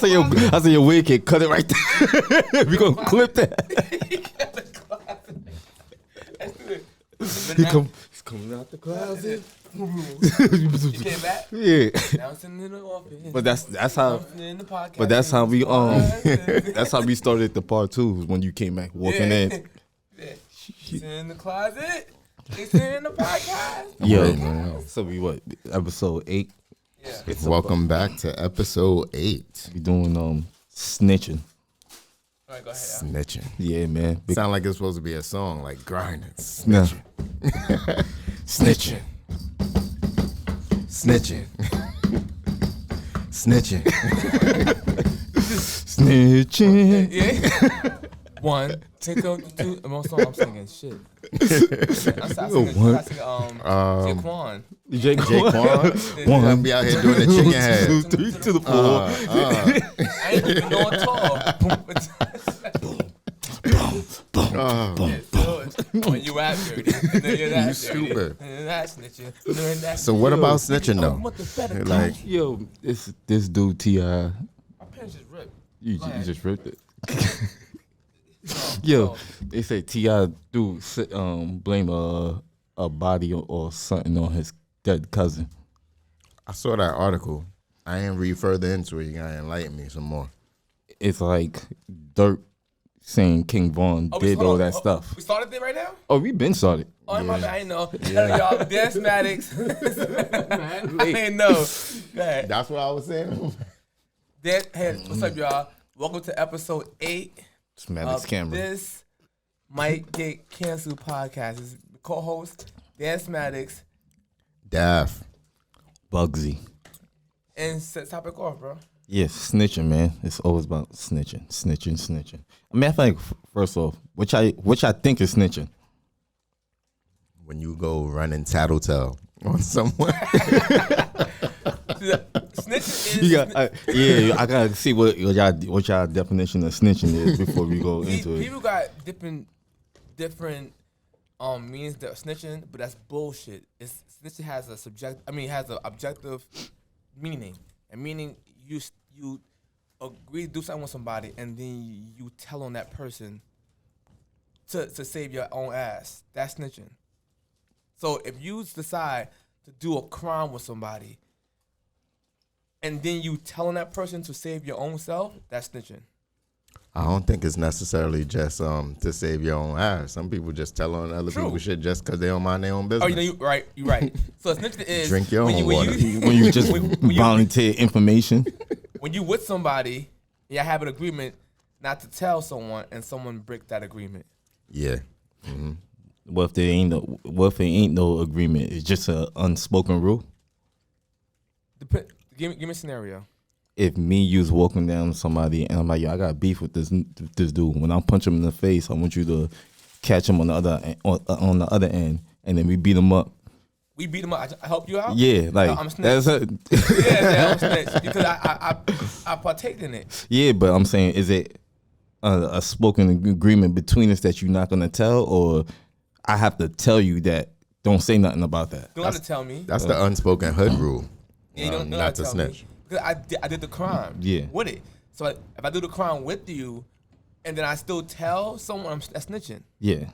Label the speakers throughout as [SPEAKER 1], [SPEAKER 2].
[SPEAKER 1] I said your wig kid, cut it right there. We gonna clip that. He's coming out the closet.
[SPEAKER 2] You came back?
[SPEAKER 1] Yeah.
[SPEAKER 2] Now I'm sitting in the office.
[SPEAKER 1] But that's how.
[SPEAKER 2] In the podcast.
[SPEAKER 1] But that's how we that's how we started the part 2 when you came back walking in.
[SPEAKER 2] Yeah. He's in the closet. He's in the podcast.
[SPEAKER 1] Yo, man. So we what? Episode 8.
[SPEAKER 2] Yeah.
[SPEAKER 3] Welcome back to episode 8.
[SPEAKER 1] We doing snitching.
[SPEAKER 2] All right, go ahead.
[SPEAKER 3] Snitching.
[SPEAKER 1] Yeah, man.
[SPEAKER 3] Sound like it's supposed to be a song, like grinding.
[SPEAKER 1] Nah.
[SPEAKER 3] Snitching. Snitching. Snitching.
[SPEAKER 1] Snitching.
[SPEAKER 2] Yeah. 1, take a 2. I'm on song. I'm singing shit. I'm singing Jaquan.
[SPEAKER 3] Jaquan.
[SPEAKER 1] One.
[SPEAKER 3] I'll be out here doing the chicken head.
[SPEAKER 1] 2, 3 to the 4.
[SPEAKER 2] I ain't even know at all. When you out there, you
[SPEAKER 3] stupid.
[SPEAKER 2] Snitching.
[SPEAKER 3] So what about snitching though? Like,
[SPEAKER 1] Yo, this dude T.I.
[SPEAKER 2] My pen just ripped.
[SPEAKER 1] You just ripped it. Yo, they say T.I. do blame a body or something on his dead cousin.
[SPEAKER 3] I saw that article. I ain't read further into it. You gotta enlighten me some more.
[SPEAKER 1] It's like Dirt saying King Von did all that stuff.
[SPEAKER 2] We started it right now?
[SPEAKER 1] Oh, we been started.
[SPEAKER 2] Oh, my bad. I ain't know. Y'all, that's MATTICS. I ain't know. Go ahead.
[SPEAKER 3] That's what I was saying.
[SPEAKER 2] Hey, what's up, y'all? Welcome to episode 8
[SPEAKER 1] It's MATTICS camera.
[SPEAKER 2] This Might Get Canceled podcast. This is co-host MATTICS.
[SPEAKER 3] Daff.
[SPEAKER 1] BUGSIE.
[SPEAKER 2] And set topic off, bro.
[SPEAKER 1] Yes, snitching, man. It's always about snitching. I mean, I think first off, which I think is snitching.
[SPEAKER 3] When you go running tattletale on someone.
[SPEAKER 2] Snitching is...
[SPEAKER 1] I gotta see what y'all definition of snitching is before we go into it.
[SPEAKER 2] People got different means that snitching, but that's bullshit. Snitching has an objective meaning. And meaning you agree to do something with somebody and then you tell on that person to save your own ass. That's snitching. So if you decide to do a crime with somebody and then you telling that person to save your own self, that's snitching.
[SPEAKER 3] I don't think it's necessarily just to save your own ass. Some people just tell on other people shit just because they don't mind their own business.
[SPEAKER 2] Oh, you're right. So snitching is
[SPEAKER 3] drink your own water.
[SPEAKER 1] When you just volunteer information.
[SPEAKER 2] When you with somebody, you have an agreement not to tell someone, and someone break that agreement.
[SPEAKER 3] Yeah. Mm-hmm.
[SPEAKER 1] What if there ain't no agreement? It's just an unspoken rule.
[SPEAKER 2] Give me a scenario.
[SPEAKER 1] If you was walking down somebody and I'm like, yo, I got beef with this dude. When I punch him in the face, I want you to catch him on the other end, and then we beat him up.
[SPEAKER 2] We beat him up. I help you out.
[SPEAKER 1] Yeah, like
[SPEAKER 2] I'm snitch. I'm snitch because I partake in it.
[SPEAKER 1] Yeah, but I'm saying, is it a spoken agreement between us that you're not gonna tell, or I have to tell you that don't say nothing about that?
[SPEAKER 2] You don't have to tell me.
[SPEAKER 3] That's the unspoken hood rule.
[SPEAKER 2] Yeah, you don't
[SPEAKER 3] not to snitch.
[SPEAKER 2] Because I did the crime.
[SPEAKER 1] Yeah.
[SPEAKER 2] With it. So if I do the crime with you, and then I still tell someone, that's snitching.
[SPEAKER 1] Yeah.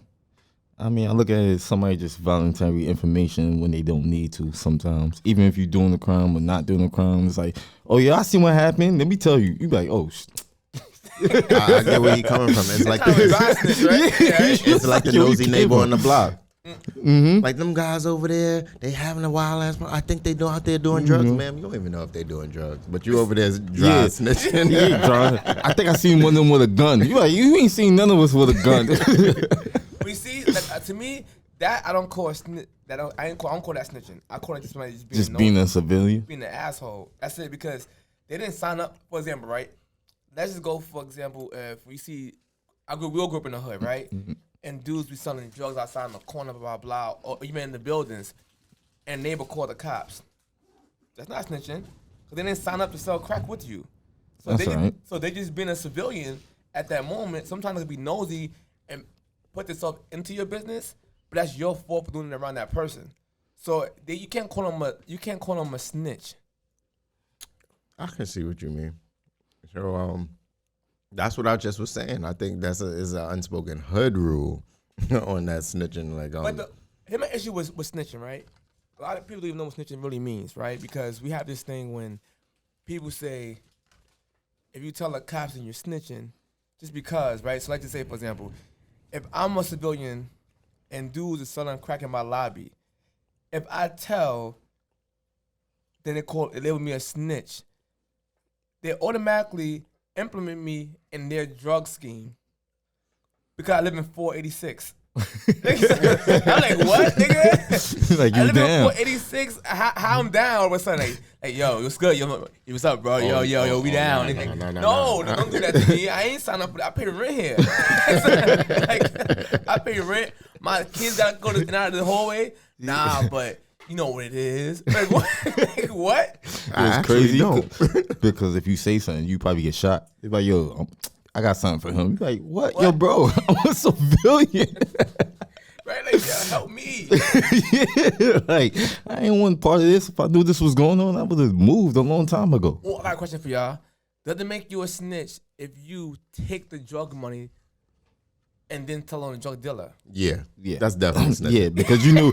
[SPEAKER 1] I mean, I look at it as somebody just voluntary information when they don't need to sometimes. Even if you're doing the crime or not doing the crime, it's like, oh, yeah, I see what happened. Let me tell you. You be like, oh,
[SPEAKER 3] I get where he coming from. It's like it's like the nosy neighbor on the block.
[SPEAKER 1] Mm-hmm.
[SPEAKER 3] Like them guys over there, they having a wild ass. I think they out there doing drugs, man. You don't even know if they doing drugs, but you over there dry snitching.
[SPEAKER 1] Yeah, dry. I think I seen one of them with a gun. You like, you ain't seen none of us with a gun.
[SPEAKER 2] But you see, like, to me, that I don't call I don't call that snitching. I call it just somebody just being
[SPEAKER 1] a civilian,
[SPEAKER 2] being an asshole. That's it, because they didn't sign up. For example, right? Let's just go for example. If we see, we all grew up in the hood, right? Mm-hmm. And dudes be selling drugs outside in the corner, blah, blah, blah, or even in the buildings, and neighbor call the cops. That's not snitching, because they didn't sign up to sell crack with you. So they just being a civilian at that moment. Sometimes they can be nosy and put themselves into your business, but that's your fault for doing it around that person. So you can't call them a snitch.
[SPEAKER 3] I can see what you mean. So that's what I just was saying. I think is an unspoken hood rule on that snitching. Like,
[SPEAKER 2] here's my issue with snitching, right? A lot of people don't even know what snitching really means, right? Because we have this thing when people say, if you tell the cops and you're snitching, just because, right? So like to say, for example, if I'm a civilian and dudes are selling crack in my lobby, if I tell, then they label me a snitch. They automatically implement me in their drug scheme because I live in 486. I'm like, what, nigga?
[SPEAKER 1] Like,
[SPEAKER 2] I
[SPEAKER 1] you
[SPEAKER 2] live
[SPEAKER 1] down.
[SPEAKER 2] in 486. How I'm down all of a sudden? Like, yo, what's good? Yo, what's up, bro? Yo, we down. No, don't do that to me. I ain't signed up for that. I pay the rent here. Like, I pay rent. My kids gotta go in and out of the hallway. Nah, but you know what it is. Like, what? Like, what?
[SPEAKER 1] It's crazy because if you say something, you probably get shot. It's like, yo, I got something for him. You're like, what? Yo, bro, I'm a civilian.
[SPEAKER 2] Right? Like, yeah, help me.
[SPEAKER 1] Yeah, like, I ain't want part of this. If I knew this was going on, I would have moved a long time ago.
[SPEAKER 2] Well, I got a question for y'all. Does it make you a snitch if you take the drug money and then tell on the drug dealer?
[SPEAKER 3] Yeah, that's definitely snitching.
[SPEAKER 1] Yeah, because you knew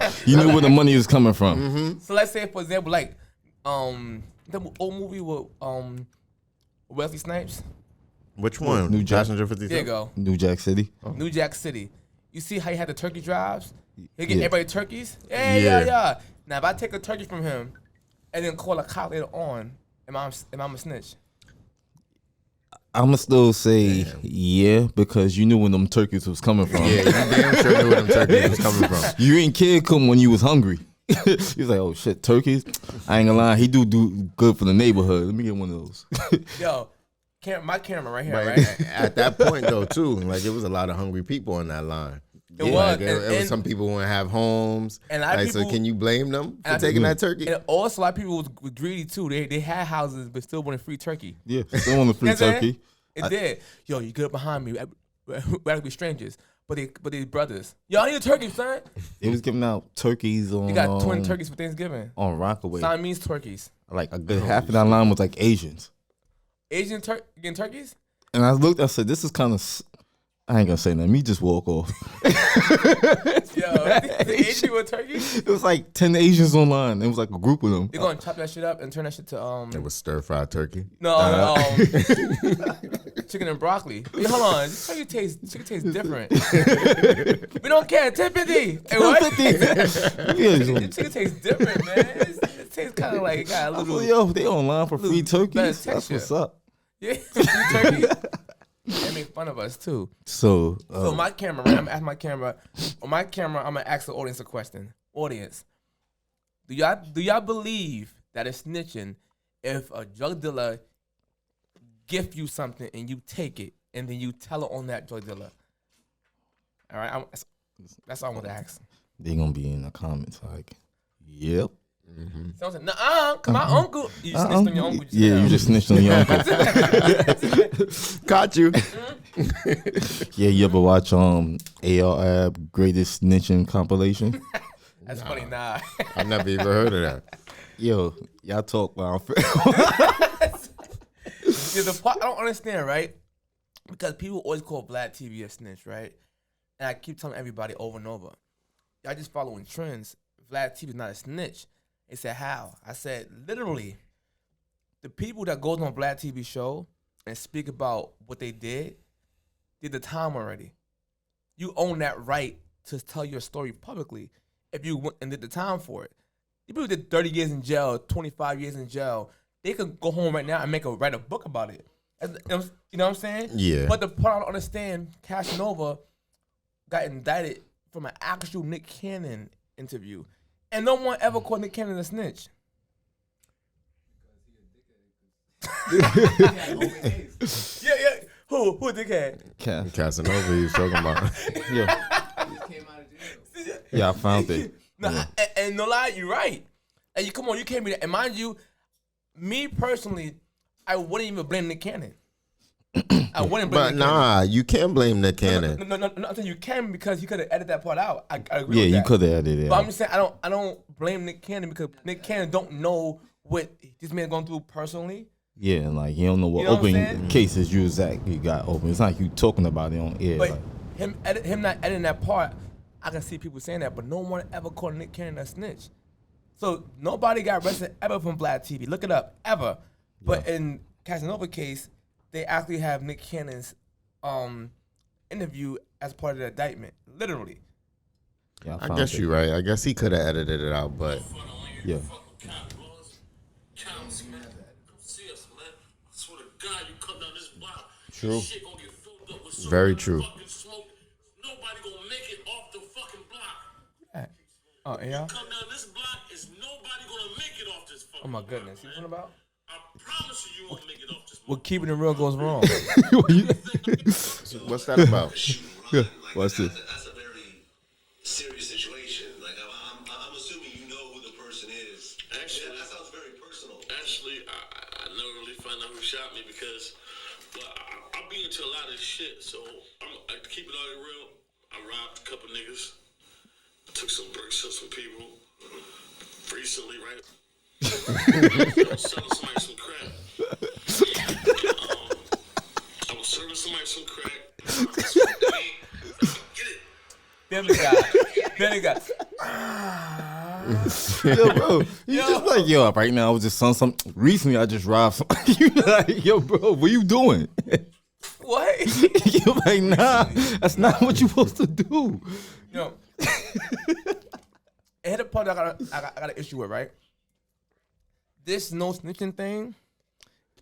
[SPEAKER 1] where the money was coming from.
[SPEAKER 3] Mm-hmm.
[SPEAKER 2] So let's say, for example, like the old movie with Wesley Snipes.
[SPEAKER 3] Which one?
[SPEAKER 1] New Jack.
[SPEAKER 3] Passenger 57?
[SPEAKER 2] There you go.
[SPEAKER 1] New Jack City.
[SPEAKER 2] Oh. New Jack City. You see how he had the turkey drives? He get
[SPEAKER 1] Yeah.
[SPEAKER 2] everybody turkeys? Yeah. Now, if I take a turkey from him and then call a cop later on, am I a snitch?
[SPEAKER 1] I'ma still say yeah, because you knew when them turkeys was coming from.
[SPEAKER 3] Yeah, you damn sure knew where them turkeys was coming from.
[SPEAKER 1] You ain't kid come when you was hungry. He was like, oh shit, turkeys? I ain't gonna lie, he do good for the neighborhood. Let me get one of those.
[SPEAKER 2] Yo, my camera right here, right?
[SPEAKER 3] At that point, though, too, like, it was a lot of hungry people on that line.
[SPEAKER 2] It was.
[SPEAKER 3] It was some people who didn't have homes.
[SPEAKER 2] And a lot of
[SPEAKER 3] like,
[SPEAKER 2] people,
[SPEAKER 3] so can you blame them for taking that turkey?
[SPEAKER 2] And also, a lot of people was greedy, too. They had houses, but still wanted free turkey.
[SPEAKER 1] Yeah, still want the free turkey.
[SPEAKER 2] It did. Yo, you get up behind me. We gotta be strangers, but they brothers. Yo, I need a turkey, son.
[SPEAKER 1] They was giving out turkeys on.
[SPEAKER 2] You got twin turkeys for Thanksgiving.
[SPEAKER 1] On Rockaway.
[SPEAKER 2] Siamese turkeys.
[SPEAKER 1] Like a good half of that line was like Asians.
[SPEAKER 2] Asian getting turkeys?
[SPEAKER 1] And I looked, I said, this is kind of, I ain't gonna say nothing. Me just walk off.
[SPEAKER 2] Yo, the Asian with turkeys?
[SPEAKER 1] It was like 10 Asians online. It was like a group of them.
[SPEAKER 2] They're gonna chop that shit up and turn that shit to
[SPEAKER 3] It was stir-fried turkey.
[SPEAKER 2] No, chicken and broccoli. Wait, hold on, this turkey tastes different. We don't care. 1050. Hey, what? The chicken tastes different, man. It tastes kind of like it got a little.
[SPEAKER 1] Yo, they online for free turkeys. That's what's up.
[SPEAKER 2] Yeah, free turkey. They make fun of us too.
[SPEAKER 1] So
[SPEAKER 2] my camera, right? I'm asking my camera. On my camera, I'm gonna ask the audience a question. Audience, do y'all believe that it's snitching if a drug dealer gift you something and you take it and then you tell it on that drug dealer? All right, that's all I want to ask.
[SPEAKER 1] They gonna be in the comments like, yep.
[SPEAKER 3] Mm-hmm.
[SPEAKER 2] So I said, nah, my uncle. You snitched on your uncle.
[SPEAKER 1] Yeah, you just snitched on your uncle.
[SPEAKER 3] Caught you.
[SPEAKER 1] Yeah, you ever watch ARAB Greatest Snitching compilation?
[SPEAKER 2] That's funny. Nah,
[SPEAKER 3] I've never even heard of that.
[SPEAKER 1] Yo, y'all talk about.
[SPEAKER 2] Yeah, the part I don't understand, right? Because people always call Vlad TV a snitch, right? And I keep telling everybody over and over, y'all just following trends. Vlad TV is not a snitch. They said, how? I said, literally, the people that goes on Vlad TV show and speak about what they did the time already. You own that right to tell your story publicly if you went and did the time for it. You people did 30 years in jail, 25 years in jail. They could go home right now and write a book about it. You know what I'm saying?
[SPEAKER 3] Yeah.
[SPEAKER 2] But the part I don't understand, Casanova got indicted from an actual Nick Cannon interview. And no one ever called Nick Cannon a snitch. Yeah. Who a dickhead?
[SPEAKER 3] Casanova he was talking about.
[SPEAKER 1] Yeah, I found it.
[SPEAKER 2] Nah, and no lie, you're right. And come on, you can't be that. And mind you, me personally, I wouldn't even blame Nick Cannon. I wouldn't blame
[SPEAKER 3] But
[SPEAKER 2] Nick
[SPEAKER 3] nah, you can't blame Nick Cannon.
[SPEAKER 2] No, I'm saying you can because he could have edited that part out. I agree with that.
[SPEAKER 1] Yeah, you could have edited it.
[SPEAKER 2] But I'm just saying I don't blame Nick Cannon because Nick Cannon don't know what this man going through personally.
[SPEAKER 1] Yeah, like you don't know what
[SPEAKER 2] You know what I'm
[SPEAKER 1] open
[SPEAKER 2] saying?
[SPEAKER 1] cases you exactly got open. It's not like you talking about it on air.
[SPEAKER 2] But
[SPEAKER 1] Like,
[SPEAKER 2] him not editing that part, I can see people saying that, but no one ever called Nick Cannon a snitch. So nobody got arrested ever from Black TV. Look it up, ever. But in Casanova case, they actually have Nick Cannon's interview as part of the indictment, literally.
[SPEAKER 1] yeah,
[SPEAKER 3] I guess you're right. I guess he could have edited it out, but
[SPEAKER 1] Yeah.
[SPEAKER 3] True. Very true.
[SPEAKER 4] Nobody gonna make it off the fucking block.
[SPEAKER 2] Oh, yeah?
[SPEAKER 4] Come down this block, is nobody gonna make it off this fucking
[SPEAKER 2] Oh, my goodness. You know what about?
[SPEAKER 4] I promise you won't make it off this
[SPEAKER 2] What keeping it real goes wrong.
[SPEAKER 3] what's that about?
[SPEAKER 1] What's this?
[SPEAKER 5] That's a very serious situation. Like I'm assuming you know who the person is.
[SPEAKER 4] Actually,
[SPEAKER 5] that sounds very personal.
[SPEAKER 4] Actually, I never really found out who shot me because I'll be into a lot of shit. So I keep it all real. I robbed a couple niggas. I took some bricks from some people recently, right? I was selling somebody some crack. I was serving somebody some crack. Get it.
[SPEAKER 2] Family guy.
[SPEAKER 1] Yo, bro, you just like, yo, right now I was just on some. Recently, I just robbed some. You like, yo, bro, what you doing?
[SPEAKER 2] What?
[SPEAKER 1] You like, nah, that's not what you supposed to do.
[SPEAKER 2] Yo. It hit a part that I got an issue with, right? This no snitching thing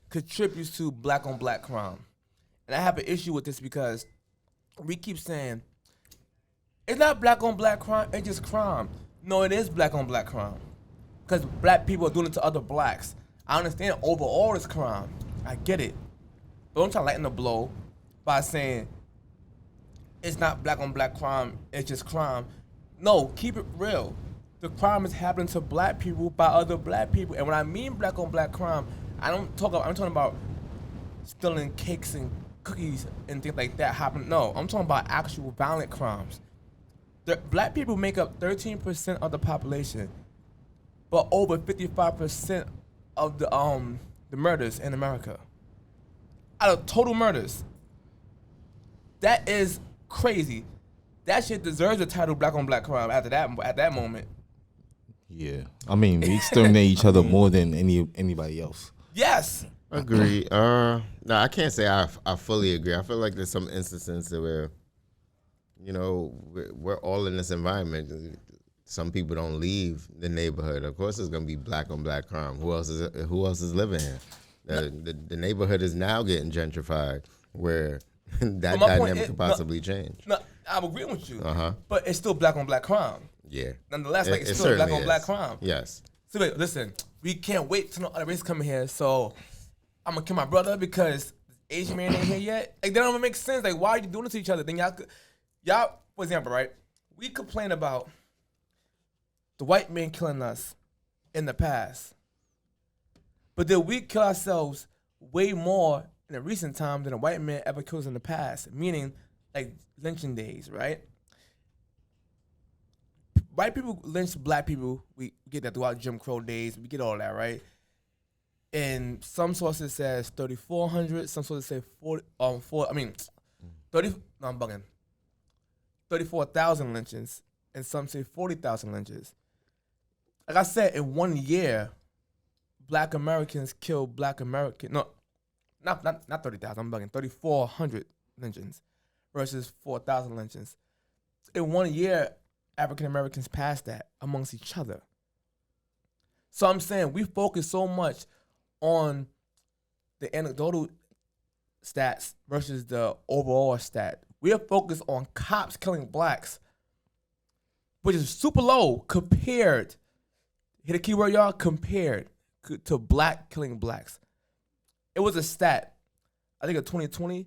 [SPEAKER 2] contributes to black on black crime. And I have an issue with this because we keep saying, it's not black on black crime, it's just crime. No, it is black on black crime. Because black people are doing it to other blacks. I understand overall it's crime. I get it. But I'm trying to lighten the blow by saying it's not black on black crime, it's just crime. No, keep it real. The crime is happening to black people by other black people. And when I mean black on black crime, I'm talking about stealing cakes and cookies and things like that happening. No, I'm talking about actual violent crimes. The black people make up 13% of the population, but over 55% of the murders in America. Out of total murders. That is crazy. That shit deserves the title black on black crime at that moment.
[SPEAKER 1] Yeah, I mean, we exterminate each other more than anybody else.
[SPEAKER 2] Yes.
[SPEAKER 3] Agree. No, I can't say I fully agree. I feel like there's some instances where, you know, we're all in this environment. Some people don't leave the neighborhood. Of course, it's gonna be black on black crime. Who else is living here? The neighborhood is now getting gentrified, where that dynamic could possibly change.
[SPEAKER 2] No, I'm agreeing with you.
[SPEAKER 3] Uh-huh.
[SPEAKER 2] But it's still black on black crime.
[SPEAKER 3] Yeah.
[SPEAKER 2] Nonetheless, like it's
[SPEAKER 3] It
[SPEAKER 2] still black
[SPEAKER 3] certainly
[SPEAKER 2] on black
[SPEAKER 3] is.
[SPEAKER 2] crime.
[SPEAKER 3] Yes.
[SPEAKER 2] So wait, listen, we can't wait till no other race come here. So I'm gonna kill my brother because Asian man ain't here yet. Like that don't even make sense. Like why are you doing this to each other? Then y'all, for example, right? We complain about the white man killing us in the past, but then we kill ourselves way more in a recent time than a white man ever kills in the past. Meaning, like lynching days, right? White people lynch black people. We get that throughout Jim Crow days. We get all that, right? And some sources says 3,400. Some sources say 30. No, I'm bugging. 34,000 lynchings, and some say 40,000 lynches. Like I said, in 1 year, black Americans killed black Americans. No, not 30,000. I'm bugging. 3,400 lynchings versus 4,000 lynchings. In 1 year, African Americans passed that amongst each other. So I'm saying we focus so much on the anecdotal stats versus the overall stat. We are focused on cops killing blacks, which is super low compared, hit a keyword y'all, compared to black killing blacks. It was a stat, I think of 2020,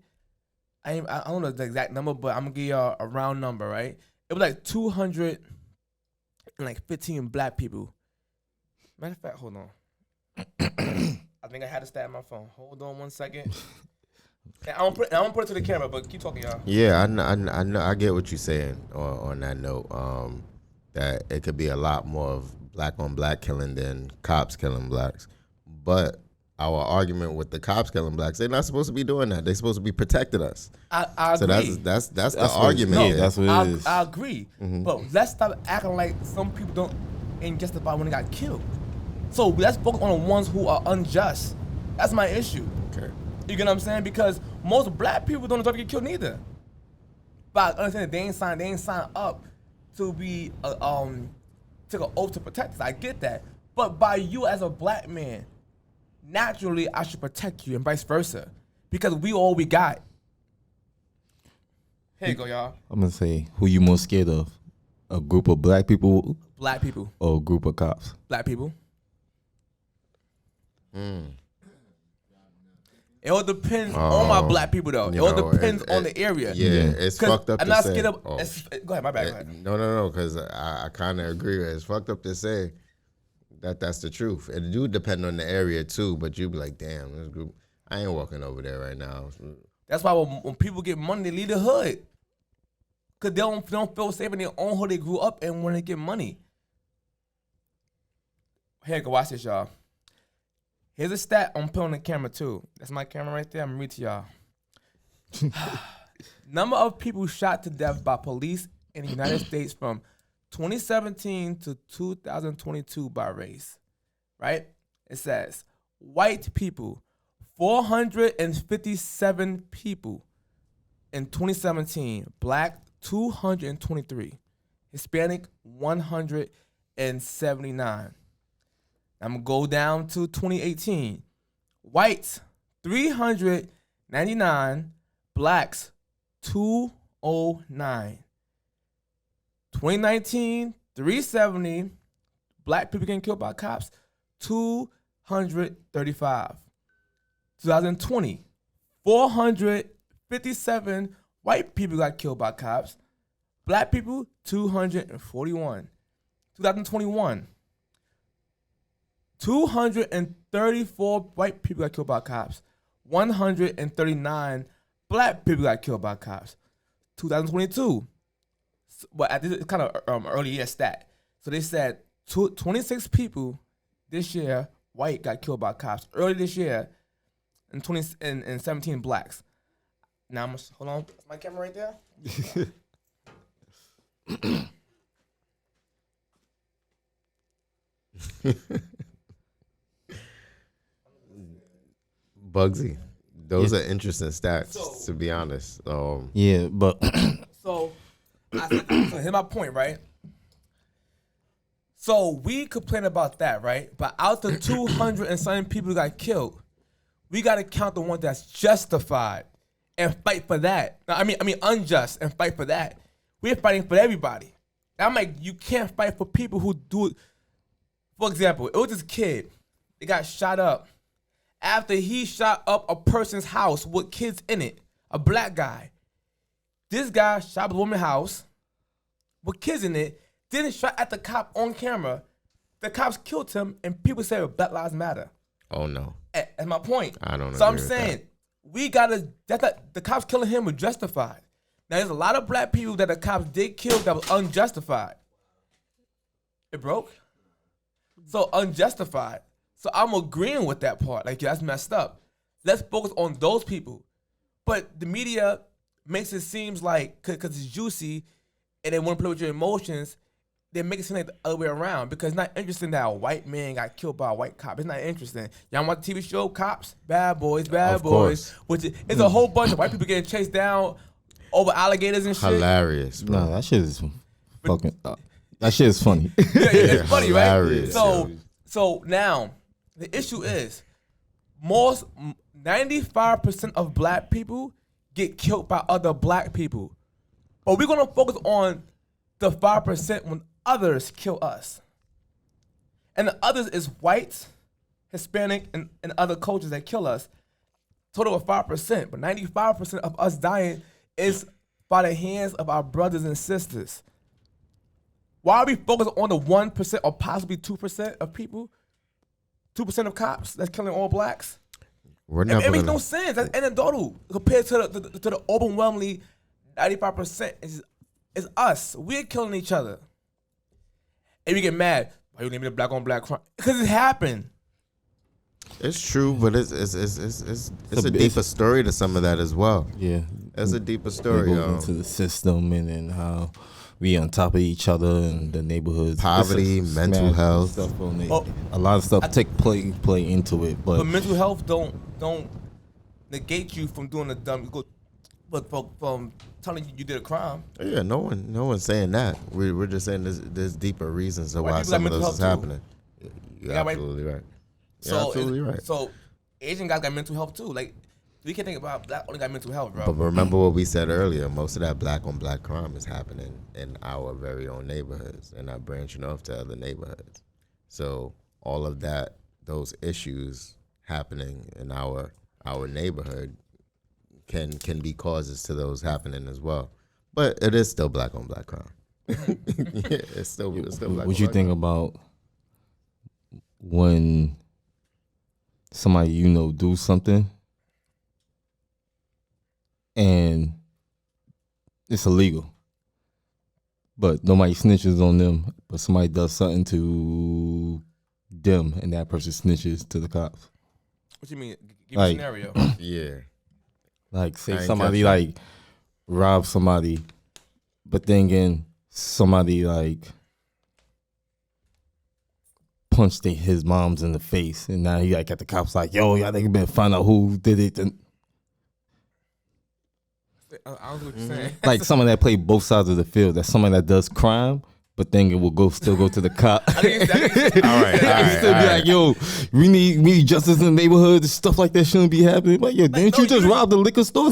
[SPEAKER 2] I don't know the exact number, but I'm gonna give y'all a round number, right? It was like 215 black people. Matter of fact, hold on. I think I had a stat on my phone. Hold on 1 second. And I don't put it to the camera, but keep talking, y'all.
[SPEAKER 3] Yeah, I know. I get what you're saying on that note. That it could be a lot more of black on black killing than cops killing blacks. But our argument with the cops killing blacks. They're not supposed to be doing that. They're supposed to be protecting us.
[SPEAKER 2] I
[SPEAKER 3] So
[SPEAKER 2] agree.
[SPEAKER 3] that's the
[SPEAKER 1] what-
[SPEAKER 3] argument.
[SPEAKER 1] yeah,
[SPEAKER 3] there.
[SPEAKER 1] that's what it is.
[SPEAKER 2] I agree. But let's stop acting like some people ain't justified when they got killed. So let's focus on the ones who are unjust. That's my issue.
[SPEAKER 3] Okay.
[SPEAKER 2] You get what I'm saying? Because most black people don't deserve to get killed neither. But I understand that they ain't signed up to be took an oath to protect us. I get that. But by you as a black man, naturally I should protect you and vice versa. Because we all we got. Here you go, y'all.
[SPEAKER 1] I'm gonna say, who you most scared of? A group of black people
[SPEAKER 2] Black people.
[SPEAKER 1] or a group of cops?
[SPEAKER 2] Black people. It all depends on my black people though. It all depends on the area.
[SPEAKER 3] Yeah, it's
[SPEAKER 2] 'Cause
[SPEAKER 3] fucked up
[SPEAKER 2] I'm
[SPEAKER 3] to
[SPEAKER 2] not
[SPEAKER 3] say.
[SPEAKER 2] scared of.
[SPEAKER 3] Oh.
[SPEAKER 2] Go ahead, my bad. Go ahead.
[SPEAKER 3] No, because I kind of agree with it. It's fucked up to say that that's the truth. It do depend on the area too, but you be like, damn, this group, I ain't walking over there right now.
[SPEAKER 2] That's why when people get money, they leave the hood. Cause they don't feel safe in their own hood they grew up in when they get money. Here, go watch this, y'all. Here's a stat I'm putting on the camera too. That's my camera right there. I'm gonna read to y'all. Number of people shot to death by police in the United States from 2017 to 2022 by race. Right? It says white people, 457 people in 2017. Black, 223. Hispanic, 179. I'm going to go down to 2018. Whites, 399. Blacks, 209. 2019, 370. Black people getting killed by cops, 235. 2020, 457 white people got killed by cops. Black people, 241. 2021, 234 white people got killed by cops. 139 black people got killed by cops. 2022, but this is kind of early year stat. So they said 26 people this year, white, got killed by cops. Early this year, and 17 blacks. Now I'm gonna hold on. Is my camera right there?
[SPEAKER 3] Bugsy, those are interesting stats, to be honest.
[SPEAKER 1] Yeah, but
[SPEAKER 2] So here's my point, right? So we complain about that, right? But out the 200 and something people who got killed, we gotta count the one that's justified and fight for that. I mean unjust and fight for that. We're fighting for everybody. I'm like, you can't fight for people who do it. For example, it was this kid. They got shot up after he shot up a person's house with kids in it. A black guy. This guy shot up a woman's house with kids in it. Then shot at the cop on camera. The cops killed him, and people say Black Lives Matter.
[SPEAKER 3] Oh no,
[SPEAKER 2] That's my point.
[SPEAKER 3] I don't know.
[SPEAKER 2] So I'm saying we gotta. The cops killing him was justified. Now there's a lot of black people that the cops did kill that was unjustified. It broke. So unjustified. So I'm agreeing with that part. Like, that's messed up. Let's focus on those people. But the media makes it seem like, because it's juicy and they want to play with your emotions, they make it seem like the other way around. Because it's not interesting that a white man got killed by a white cop. It's not interesting. Y'all watch the TV show Cops? Bad Boys, Bad Boys. Which it's a whole bunch of white people getting chased down over alligators and shit.
[SPEAKER 3] hilarious, bro.
[SPEAKER 1] nah, that shit is fucking. That shit is funny.
[SPEAKER 2] Yeah, it's funny, right?
[SPEAKER 3] Hilarious,
[SPEAKER 2] So now the issue is 95% of black people get killed by other black people, but we're gonna focus on the 5% when others kill us, and the others is whites, Hispanic, and other cultures that kill us. Total of 5%, but 95% of us dying is by the hands of our brothers and sisters. Why are we focused on the 1% or possibly 2% of people? 2% of cops that's killing all blacks?
[SPEAKER 3] We're
[SPEAKER 2] It
[SPEAKER 3] never
[SPEAKER 2] makes
[SPEAKER 3] gonna.
[SPEAKER 2] no sense. That's anecdotal compared to the overwhelmingly 95% is us. We're killing each other. And we get mad. Why you naming the black on black crime? Because it happened.
[SPEAKER 3] It's true, but it's a deeper story to some of that as well.
[SPEAKER 1] Yeah,
[SPEAKER 3] It's a deeper
[SPEAKER 1] it
[SPEAKER 3] story.
[SPEAKER 1] goes into the system and then how we on top of each other and the neighborhoods.
[SPEAKER 3] Poverty,
[SPEAKER 1] It's a
[SPEAKER 3] mental
[SPEAKER 1] smash
[SPEAKER 3] health.
[SPEAKER 1] stuff on it.
[SPEAKER 2] Oh.
[SPEAKER 1] A lot of stuff play into it,
[SPEAKER 2] But
[SPEAKER 1] but
[SPEAKER 2] mental health don't negate you from doing the dumb. But from telling you did a crime.
[SPEAKER 3] Yeah, no one's saying that. We're just saying there's deeper reasons of why
[SPEAKER 2] people got
[SPEAKER 3] some of
[SPEAKER 2] mental
[SPEAKER 3] this is
[SPEAKER 2] health too.
[SPEAKER 3] happening. You're
[SPEAKER 2] Yeah, right.
[SPEAKER 3] absolutely right. You're
[SPEAKER 2] So
[SPEAKER 3] absolutely right.
[SPEAKER 2] So Asian guys got mental health too. Like we can't think about black only got mental health, bro.
[SPEAKER 3] But remember what we said earlier. Most of that black on black crime is happening in our very own neighborhoods and not branching off to other neighborhoods. So all of that, those issues happening in our neighborhood can be causes to those happening as well. But it is still black on black crime. Yeah, it's still black on black.
[SPEAKER 1] what you think about when somebody do something and it's illegal, but nobody snitches on them, but somebody does something to them and that person snitches to the cops?
[SPEAKER 2] What you mean? Give me
[SPEAKER 1] Like-
[SPEAKER 2] a scenario.
[SPEAKER 3] Yeah.
[SPEAKER 1] Like
[SPEAKER 3] I
[SPEAKER 1] say
[SPEAKER 3] ain't
[SPEAKER 1] somebody
[SPEAKER 3] catch
[SPEAKER 1] like rob somebody, but then again somebody like punched his mom's in the face, and now he like at the cops like, yo, y'all think better find out who did it. And
[SPEAKER 2] I don't know what you're saying.
[SPEAKER 1] like someone that played both sides of the field, that's someone that does crime, but then it will still go to the cop.
[SPEAKER 3] All right.
[SPEAKER 1] Still be like, yo, we need justice in the neighborhood. Stuff like that shouldn't be happening. Like, yo, didn't
[SPEAKER 2] no,
[SPEAKER 1] you just
[SPEAKER 2] you-
[SPEAKER 1] rob the liquor store?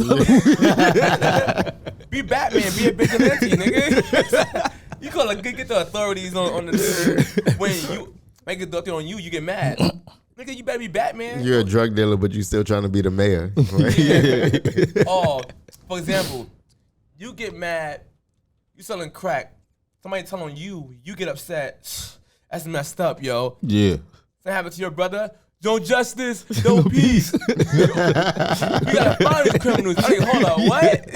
[SPEAKER 2] Be Batman, be a vigilante, nigga. You gotta get the authorities on the when you make a authority on you, you get mad. Nigga, you better be Batman.
[SPEAKER 3] You're a drug dealer, but you still trying to be the mayor. Right?
[SPEAKER 2] Oh, for example, you get mad, you selling crack. Somebody telling you, you get upset. That's messed up, yo.
[SPEAKER 1] Yeah.
[SPEAKER 2] That happened to your brother. No justice, no peace. You gotta find these criminals. I mean, hold on, what?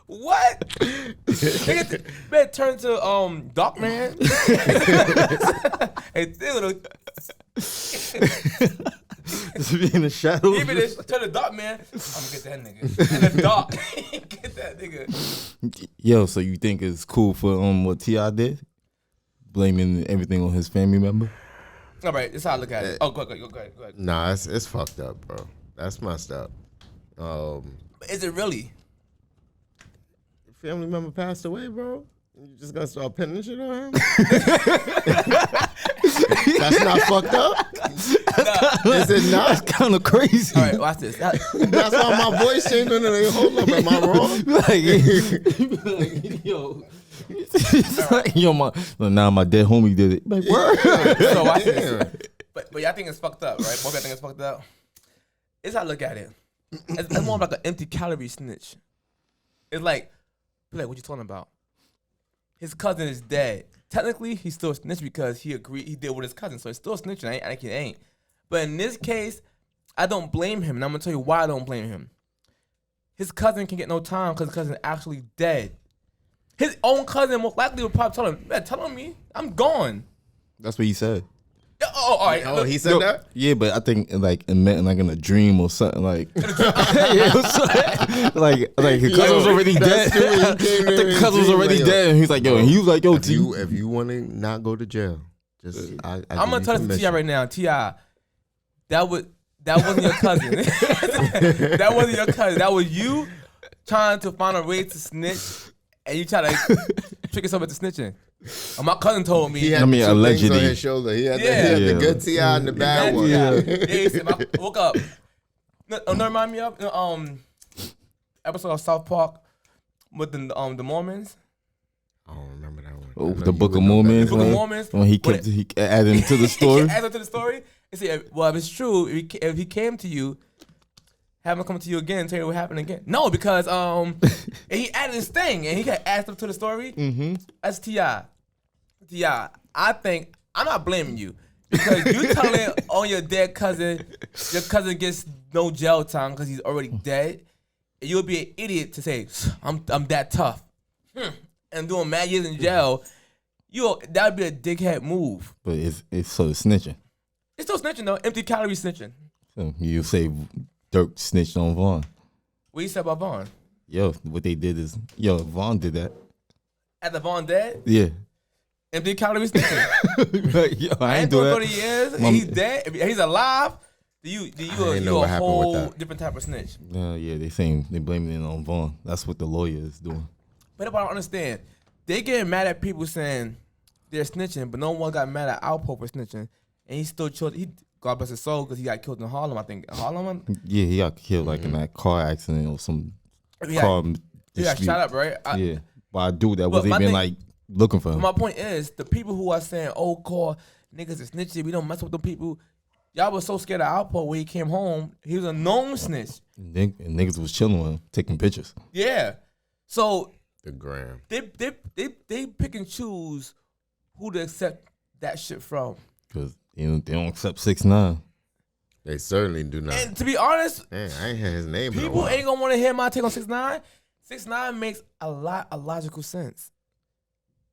[SPEAKER 2] What? Nigga, better turn to Doc Man. Hey, little,
[SPEAKER 1] Just be in the shadows.
[SPEAKER 2] even turn to Doc Man. I'm gonna get that nigga. And the Doc, get that nigga.
[SPEAKER 1] Yo, so you think it's cool for what T.I. did? Blaming everything on his family member?
[SPEAKER 2] All right, this is how I look at it. Oh, go ahead.
[SPEAKER 3] Nah, it's fucked up, bro. That's messed up.
[SPEAKER 2] But is it really?
[SPEAKER 3] Family member passed away, bro. You just gonna start pinning shit on him? That's not fucked up. Is it not?
[SPEAKER 1] That's kind of crazy.
[SPEAKER 2] All right, watch this.
[SPEAKER 3] That's why my voice changed. Hold up, am I wrong?
[SPEAKER 1] like, yo. It's like, yo, my dead homie did it. Like, word.
[SPEAKER 2] So watch this. But y'all think it's fucked up, right? Both of y'all think it's fucked up. It's how I look at it. It's more like an empty calorie snitch. It's like, what you talking about? His cousin is dead. Technically, he's still a snitch because he did with his cousin, so he's still snitching. I ain't. But in this case, I don't blame him, and I'm gonna tell you why I don't blame him. His cousin can get no time because his cousin is actually dead. His own cousin most likely would probably tell him, man, tell him me, I'm gone.
[SPEAKER 1] That's what he said.
[SPEAKER 2] Oh, all right.
[SPEAKER 3] Oh, he said that?
[SPEAKER 1] Yeah, but I think like it meant like in a dream or something like. like his cousin was already dead. I think cousin was already dead, and he's like, yo, and he was like, yo,
[SPEAKER 3] If you want to not go to jail, just
[SPEAKER 2] I'm gonna tell this to T.I. right now. T.I., that wasn't your cousin. That wasn't your cousin. That was you trying to find a way to snitch, and you try to trick yourself into snitching. And my cousin told me.
[SPEAKER 3] He had
[SPEAKER 1] I mean,
[SPEAKER 3] the two things
[SPEAKER 1] allegedly.
[SPEAKER 3] on his shoulder. He had,
[SPEAKER 2] Yeah.
[SPEAKER 3] the good T.I. and the bad one.
[SPEAKER 2] Yeah, he said, I woke up. No, remind me of episode of South Park with the Mormons.
[SPEAKER 3] I don't remember that one.
[SPEAKER 1] Oh,
[SPEAKER 3] I know
[SPEAKER 1] the
[SPEAKER 3] you
[SPEAKER 1] Book
[SPEAKER 3] would
[SPEAKER 1] of
[SPEAKER 3] know better.
[SPEAKER 1] Mormons.
[SPEAKER 2] Book of Mormons.
[SPEAKER 1] When he added him to the story.
[SPEAKER 2] Add to the story. He said, well, if it's true, if he came to you, have him come to you again and tell you what happened again. No, because and he added his thing and he got added up to the story. Mm-hmm. That's T.I. T.I., I think I'm not blaming you because you telling on your dead cousin, your cousin gets no jail time because he's already dead. And you'll be an idiot to say I'm that tough and doing mad years in jail. That would be a dickhead move.
[SPEAKER 1] But it's sort of snitching.
[SPEAKER 2] It's still snitching though. Empty calorie snitching.
[SPEAKER 1] So you say Dirk snitched on Vaughn.
[SPEAKER 2] What you said about Vaughn?
[SPEAKER 1] Yo, what they did is, Vaughn did that.
[SPEAKER 2] At the Vaughn dead?
[SPEAKER 1] Yeah.
[SPEAKER 2] Empty calorie snitching.
[SPEAKER 1] Yo,
[SPEAKER 2] I ain't
[SPEAKER 1] do
[SPEAKER 2] doing
[SPEAKER 1] that.
[SPEAKER 2] 30 years. He's dead. If he's alive, you
[SPEAKER 3] know what
[SPEAKER 2] a
[SPEAKER 3] happened with
[SPEAKER 2] whole
[SPEAKER 3] that.
[SPEAKER 2] different type of snitch.
[SPEAKER 1] Yeah, they blaming it on Vaughn. That's what the lawyer is doing.
[SPEAKER 2] But I don't understand. They getting mad at people saying they're snitching, but no one got mad at Alpo for snitching, and he still chose. God bless his soul, because he got killed in Harlem. I think Harlem.
[SPEAKER 1] Yeah, he got killed like in that car accident or some
[SPEAKER 2] He
[SPEAKER 1] car
[SPEAKER 2] got
[SPEAKER 1] dispute.
[SPEAKER 2] shot up, right?
[SPEAKER 1] Yeah, but I do that
[SPEAKER 2] But
[SPEAKER 1] wasn't
[SPEAKER 2] my
[SPEAKER 1] even
[SPEAKER 2] thing-
[SPEAKER 1] like looking for him.
[SPEAKER 2] My point is, the people who are saying, "Oh, call niggas is snitching. We don't mess with them people." Y'all was so scared of Alpo when he came home. He was a known snitch.
[SPEAKER 1] And niggas was chilling with him, taking pictures.
[SPEAKER 2] Yeah. So
[SPEAKER 3] The gram.
[SPEAKER 2] they pick and choose who to accept that shit from.
[SPEAKER 1] Because they don't accept 6ix9ine.
[SPEAKER 3] They certainly do not.
[SPEAKER 2] And to be honest,
[SPEAKER 3] Man, I ain't had his name in a
[SPEAKER 2] people
[SPEAKER 3] while.
[SPEAKER 2] ain't gonna want to hear my take on 6ix9ine. 6ix9ine makes a lot of logical sense.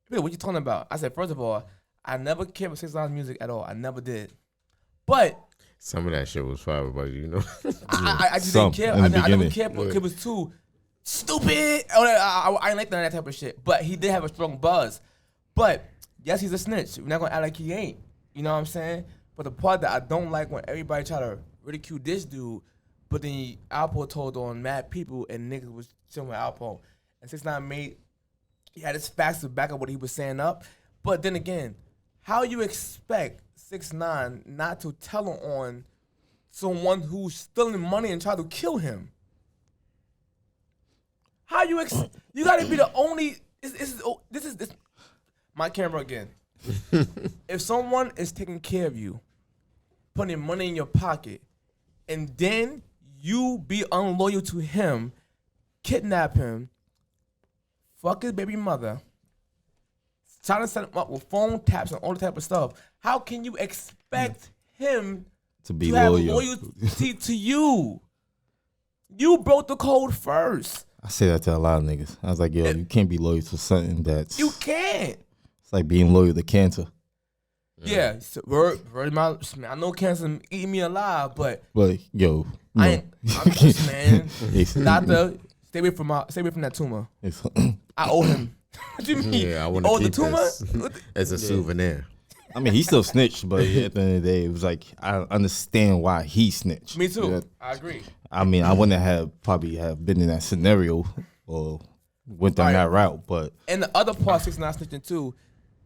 [SPEAKER 2] What you talking about? I said, first of all, I never cared for 6ix9ine's music at all. I never did. But
[SPEAKER 3] Some of that shit was fire, but you know.
[SPEAKER 2] I just
[SPEAKER 1] Some,
[SPEAKER 2] didn't care.
[SPEAKER 1] in the
[SPEAKER 2] I never
[SPEAKER 1] beginning.
[SPEAKER 2] cared because
[SPEAKER 3] Yeah.
[SPEAKER 2] it was too stupid. I ain't like that type of shit. But he did have a strong buzz. But yes, he's a snitch. We're not gonna act like he ain't. You know what I'm saying? But the part that I don't like when everybody try to ridicule this dude, but then Alpo told on mad people and niggas was chilling with Alpo. And 6ix9ine he had his facts to back up what he was saying up. But then again, how you expect 6ix9ine not to tell on someone who's stealing money and try to kill him? How you you gotta be the only. This is my camera again. If someone is taking care of you, putting money in your pocket, and then you be unloyal to him, kidnap him, fuck his baby mother, trying to set him up with phone taps and all that type of stuff, how can you expect him
[SPEAKER 1] To be
[SPEAKER 2] to have
[SPEAKER 1] loyal.
[SPEAKER 2] loyalty to you? You broke the code first.
[SPEAKER 1] I say that to a lot of niggas. I was like, yo, you can't be loyal to something that's...
[SPEAKER 2] You can't.
[SPEAKER 1] It's like being loyal to cancer.
[SPEAKER 2] Yeah, so I know cancer eating me alive, but
[SPEAKER 1] But, yo...
[SPEAKER 2] I ain't. I'm just, man.
[SPEAKER 1] It's-
[SPEAKER 2] Doctor, stay away from that tumor.
[SPEAKER 1] it's-
[SPEAKER 2] I owe him. What do you mean?
[SPEAKER 3] Yeah, I want
[SPEAKER 2] Oh,
[SPEAKER 3] to
[SPEAKER 2] the
[SPEAKER 3] keep
[SPEAKER 2] tumor?
[SPEAKER 3] this as a souvenir.
[SPEAKER 1] I mean, he still snitched, but at the end of the day, it was like, I understand why he snitched.
[SPEAKER 2] Me too.
[SPEAKER 1] Yeah.
[SPEAKER 2] I agree.
[SPEAKER 1] I mean, I wouldn't have probably have been in that scenario or went down
[SPEAKER 2] Right.
[SPEAKER 1] that route, but
[SPEAKER 2] And the other part, 6ix9ine snitching too,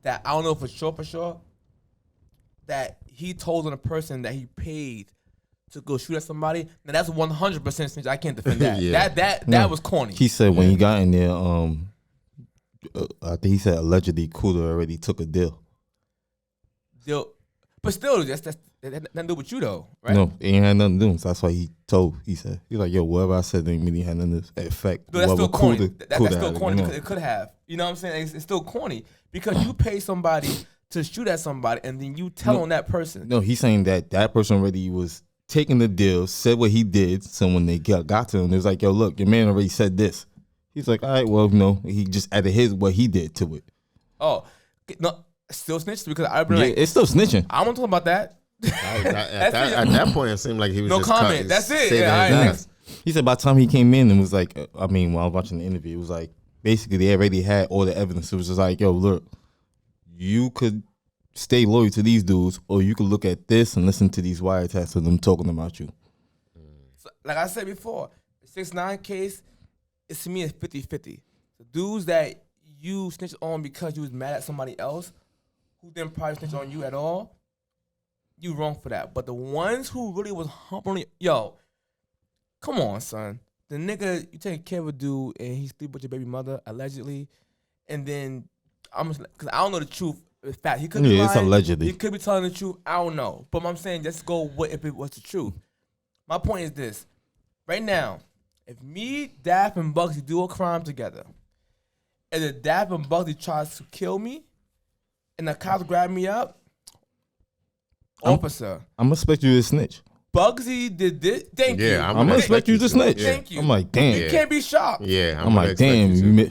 [SPEAKER 2] that I don't know for sure, that he told on a person that he paid to go shoot at somebody. Now that's 100% snitch. I can't defend that.
[SPEAKER 3] Yeah.
[SPEAKER 2] That was corny.
[SPEAKER 1] he said when he got in there, I think he said allegedly Cooler already took a deal.
[SPEAKER 2] But still, that's nothing to do with you though, right?
[SPEAKER 1] No, it ain't had nothing to do. So that's why he said, he's like, yo, whatever I said didn't really have nothing to affect.
[SPEAKER 2] No, that's still
[SPEAKER 1] whatever
[SPEAKER 2] corny.
[SPEAKER 1] Cooler-
[SPEAKER 2] That's
[SPEAKER 1] Cooler
[SPEAKER 2] still
[SPEAKER 1] had,
[SPEAKER 2] corny
[SPEAKER 1] you know?
[SPEAKER 2] because it could have. You know what I'm saying? It's still corny because you pay somebody to shoot at somebody and then you tell on that person.
[SPEAKER 1] No, he's saying that person already was taking the deal, said what he did. So when they got to him, it was like, yo, look, your man already said this. He's like, all right, well, no, he just added what he did to it.
[SPEAKER 2] Oh, no, still snitched because I've been
[SPEAKER 1] Yeah,
[SPEAKER 2] like,
[SPEAKER 1] it's still snitching.
[SPEAKER 2] I want to talk about that.
[SPEAKER 3] At that point, it seemed like he was
[SPEAKER 2] No
[SPEAKER 3] just
[SPEAKER 2] comment. That's it.
[SPEAKER 3] saving
[SPEAKER 2] Yeah,
[SPEAKER 3] his
[SPEAKER 2] all right.
[SPEAKER 3] ass.
[SPEAKER 1] He said by the time he came in and was like, I mean, when I was watching the interview, it was like, basically they already had all the evidence. It was just like, yo, look, you could stay loyal to these dudes, or you could look at this and listen to these wiretaps of them talking about you.
[SPEAKER 2] So, like I said before, the 6ix9ine case, to me, it's 50-50. The dudes that you snitched on because you was mad at somebody else, who then probably snitched on you at all, you wrong for that. But the ones who really was humping, yo, come on, son. The nigga, you taking care of a dude and he sleep with your baby mother, allegedly, and then, because I don't know the truth. In fact, he could be
[SPEAKER 1] Yeah, it's
[SPEAKER 2] lying.
[SPEAKER 1] allegedly.
[SPEAKER 2] He could be telling the truth. I don't know. But I'm saying, let's go with if it was the truth. My point is this. Right now, if me, Daff, and Bugsy do a crime together, and if Daff and Bugsy tries to kill me, and the cops grab me up, officer,
[SPEAKER 1] I'm gonna expect you to snitch.
[SPEAKER 2] Bugsy did this. Thank you.
[SPEAKER 3] Yeah,
[SPEAKER 1] I'm gonna expect you to snitch.
[SPEAKER 2] Thank you.
[SPEAKER 1] I'm like, damn.
[SPEAKER 2] You can't be shocked.
[SPEAKER 3] Yeah,
[SPEAKER 1] I'm like, damn.
[SPEAKER 3] You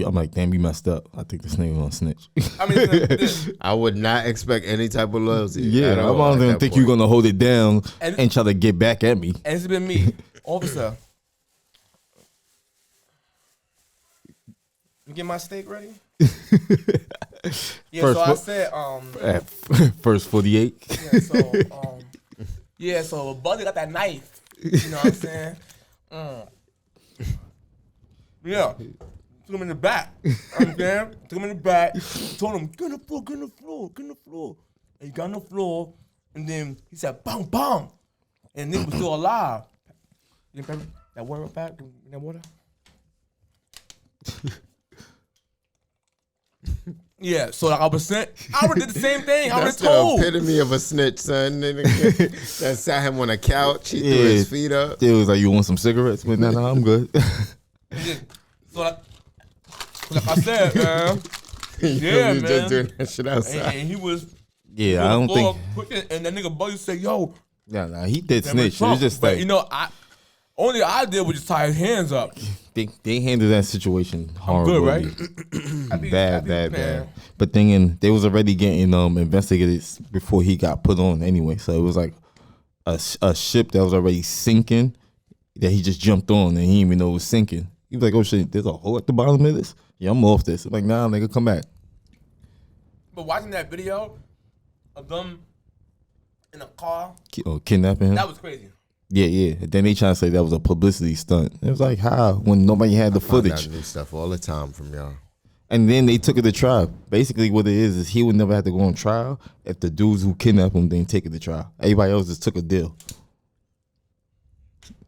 [SPEAKER 1] I'm like, damn, you messed up. I think this nigga gonna snitch.
[SPEAKER 2] I mean, this.
[SPEAKER 3] I would not expect any type of loyalty.
[SPEAKER 1] Yeah,
[SPEAKER 3] at all
[SPEAKER 1] I
[SPEAKER 3] at
[SPEAKER 1] don't
[SPEAKER 3] that
[SPEAKER 1] think
[SPEAKER 3] point.
[SPEAKER 1] you're gonna hold it down
[SPEAKER 2] And-
[SPEAKER 1] and try to get back at me.
[SPEAKER 2] And it's been me, officer. You get my steak ready? Yeah,
[SPEAKER 1] First
[SPEAKER 2] so I
[SPEAKER 1] foot-
[SPEAKER 2] said,
[SPEAKER 1] At first 48.
[SPEAKER 2] so Buddy got that knife. You know what I'm saying? Yeah. Took him in the back. Took him in the back. Told him, get on the floor, get on the floor, get on the floor. And he got on the floor, and then he said, bang, bang. And nigga was still alive. You remember that water back? That water? Yeah, so like I was saying, I would did the same thing. I
[SPEAKER 3] That's
[SPEAKER 2] was told.
[SPEAKER 3] the epitome of a snitch, son. That sat him on a couch. He threw his feet up.
[SPEAKER 1] It was like, you want some cigarettes? But no, I'm good.
[SPEAKER 2] So like I said, man. Yeah,
[SPEAKER 3] He
[SPEAKER 2] man.
[SPEAKER 3] just doing that shit outside.
[SPEAKER 2] And he was.
[SPEAKER 1] Yeah, I don't think.
[SPEAKER 2] And that nigga Buddy said, "Yo,
[SPEAKER 1] Nah, he did
[SPEAKER 2] damn
[SPEAKER 1] snitch. It
[SPEAKER 2] Trump."
[SPEAKER 1] was just
[SPEAKER 2] But
[SPEAKER 1] like,
[SPEAKER 2] you know, only I did was just tie his hands up.
[SPEAKER 1] they handled that situation horribly.
[SPEAKER 2] Good, right? I think-
[SPEAKER 1] Bad.
[SPEAKER 2] man.
[SPEAKER 1] But then they was already getting investigated before he got put on anyway. So it was like a ship that was already sinking that he just jumped on and he didn't even know it was sinking. He was like, oh shit, there's a hole at the bottom of this? Yeah, I'm off this. I'm like, nah, nigga, come back.
[SPEAKER 2] But watching that video of them in a car,
[SPEAKER 1] Kidnapping him?
[SPEAKER 2] that was crazy.
[SPEAKER 1] Yeah. Then they trying to say that was a publicity stunt. It was like, how? When nobody had the
[SPEAKER 3] Find
[SPEAKER 1] footage.
[SPEAKER 3] out new stuff all the time from y'all.
[SPEAKER 1] And then they took it to trial. Basically, what it is he would never have to go on trial if the dudes who kidnapped him didn't take it to trial. Everybody else just took a deal.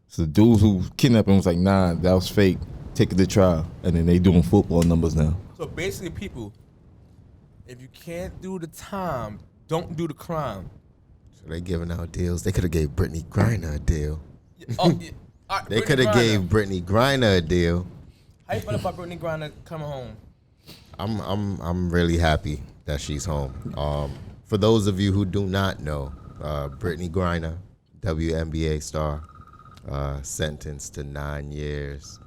[SPEAKER 1] So the dudes who kidnapped him was like, nah, that was fake. Take it to trial. And then they doing football numbers now.
[SPEAKER 2] So basically, people, if you can't do the time, don't do the crime.
[SPEAKER 3] So they giving out deals. They could have gave Brittany Griner a deal.
[SPEAKER 2] Oh, yeah. All right,
[SPEAKER 3] They
[SPEAKER 2] Brittany
[SPEAKER 3] could have
[SPEAKER 2] Griner.
[SPEAKER 3] gave Brittany Griner a deal.
[SPEAKER 2] How you feel about Brittany Griner coming home?
[SPEAKER 3] I'm really happy that she's home. For those of you who do not know, Brittany Griner, WNBA star, sentenced to 9 years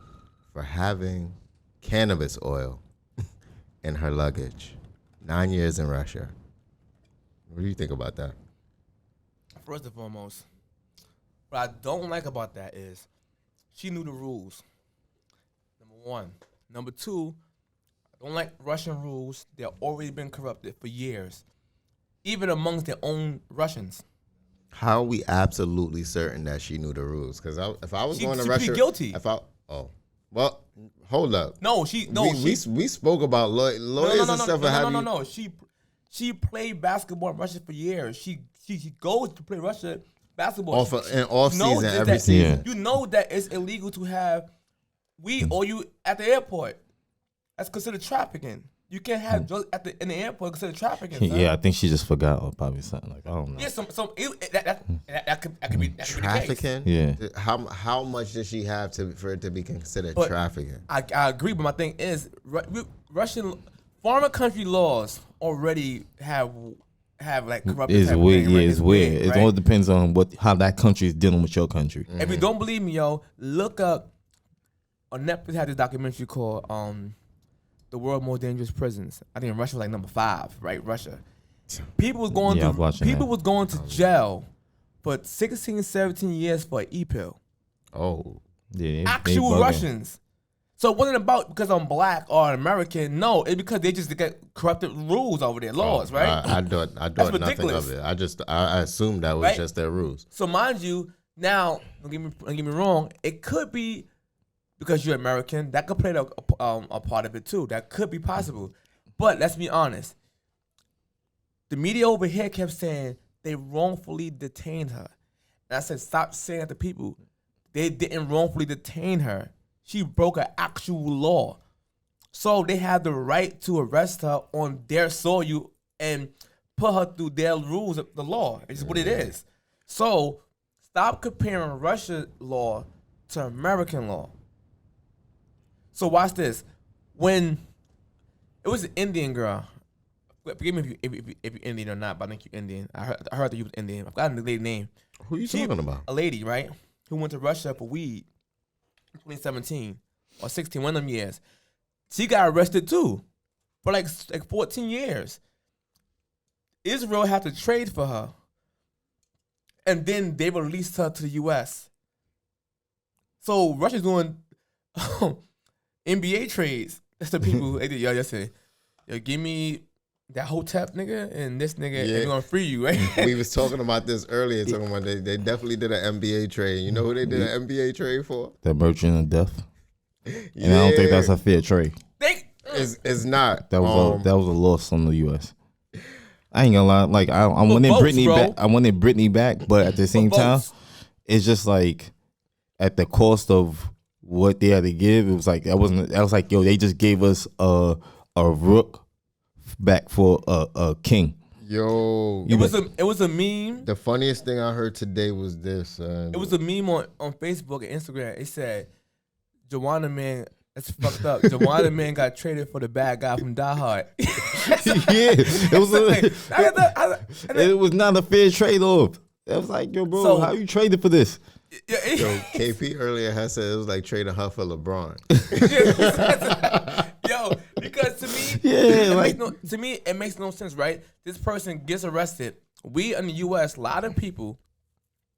[SPEAKER 3] for having cannabis oil in her luggage. 9 years in Russia. What do you think about that?
[SPEAKER 2] First and foremost, what I don't like about that is she knew the rules. Number one. Number two, I don't like Russian rules. They've already been corrupted for years, even amongst their own Russians.
[SPEAKER 3] How are we absolutely certain that she knew the rules? Because if I was
[SPEAKER 2] She-
[SPEAKER 3] going to
[SPEAKER 2] she
[SPEAKER 3] Russia,
[SPEAKER 2] plead guilty.
[SPEAKER 3] Well, hold up. We spoke about lawyers and stuff.
[SPEAKER 2] No. She played basketball in Russia for years. She goes to play Russia basketball.
[SPEAKER 3] In off
[SPEAKER 2] knows
[SPEAKER 3] season,
[SPEAKER 2] that-
[SPEAKER 3] every season.
[SPEAKER 2] You know that it's illegal to have weed or you at the airport. That's considered trafficking. You can't have drugs in the airport considered trafficking. Son.
[SPEAKER 1] Yeah, I think she just forgot or probably something. Like, I don't know.
[SPEAKER 2] Yeah, that could be the case.
[SPEAKER 3] Trafficking?
[SPEAKER 1] Yeah.
[SPEAKER 3] How much does she have for it to be considered
[SPEAKER 2] But
[SPEAKER 3] trafficking?
[SPEAKER 2] I agree, but my thing is Russian foreign country laws already have like corrupted.
[SPEAKER 1] It's
[SPEAKER 2] type of
[SPEAKER 1] weird.
[SPEAKER 2] thing,
[SPEAKER 1] Yeah,
[SPEAKER 2] right?
[SPEAKER 1] it's weird. It
[SPEAKER 2] right?
[SPEAKER 1] all depends on how that country is dealing with your country.
[SPEAKER 2] If you don't believe me, yo, look up on Netflix. Had this documentary called "The World Most Dangerous Prisons." I think Russia was like number 5, right? Russia. People was going
[SPEAKER 1] Yeah, I was watching
[SPEAKER 2] people
[SPEAKER 1] that.
[SPEAKER 2] was going to jail for 16, 17 years for an e-pill.
[SPEAKER 3] Oh,
[SPEAKER 1] Yeah,
[SPEAKER 2] Actual
[SPEAKER 1] bugging.
[SPEAKER 2] Russians. So it wasn't about because I'm black or an American. No, it's because they just get corrupted rules over their laws, right?
[SPEAKER 3] I thought nothing
[SPEAKER 2] ridiculous.
[SPEAKER 3] of it. I assumed that was
[SPEAKER 2] Right?
[SPEAKER 3] just their rules.
[SPEAKER 2] So mind you, now don't get me wrong. It could be because you're American. That could play a part of it too. That could be possible. But let's be honest. The media over here kept saying they wrongfully detained her, and I said, stop saying that to people. They didn't wrongfully detain her. She broke an actual law, so they have the right to arrest her on their soil and put her through their rules of the law. It's what it is. So stop comparing Russian law to American law. So watch this. When it was an Indian girl, forgive me if you're Indian or not, but I think you're Indian. I heard that you was Indian. I've forgotten the lady's name.
[SPEAKER 3] Who you talking about?
[SPEAKER 2] A lady, right? Who went to Russia for weed in 2017 or 16, one of them years. She got arrested too for like 14 years. Israel had to trade for her. And then they released her to the U.S. So Russia's doing NBA trades. That's the people they did. Yo, yesterday. Yo, give me that Hotep nigga and this nigga, and we're gonna free you, right?
[SPEAKER 3] We was talking about this earlier, talking about they definitely did an NBA trade. You know who they did an NBA trade for?
[SPEAKER 1] The merchant of death. And I don't think that's a fair trade.
[SPEAKER 3] It's not.
[SPEAKER 1] That was a loss on the U.S. I ain't gonna lie. Like I wanted Britney back. I wanted Britney back, but at the same time, it's just like at the cost of what they had to give. It was like I was like, yo, they just gave us a rook back for a king.
[SPEAKER 3] Yo,
[SPEAKER 2] it was a meme.
[SPEAKER 3] The funniest thing I heard today was this.
[SPEAKER 2] It was a meme on Facebook and Instagram. It said, "Joanna man, that's fucked up. Joanna man got traded for the bad guy from Die Hard."
[SPEAKER 1] It was not a fair trade off. It was like, yo, bro, how you traded for this?
[SPEAKER 3] Yo, KP earlier had said it was like trading her for LeBron.
[SPEAKER 2] Yo, because to me, it makes no sense, right? This person gets arrested. We in the U.S., a lot of people,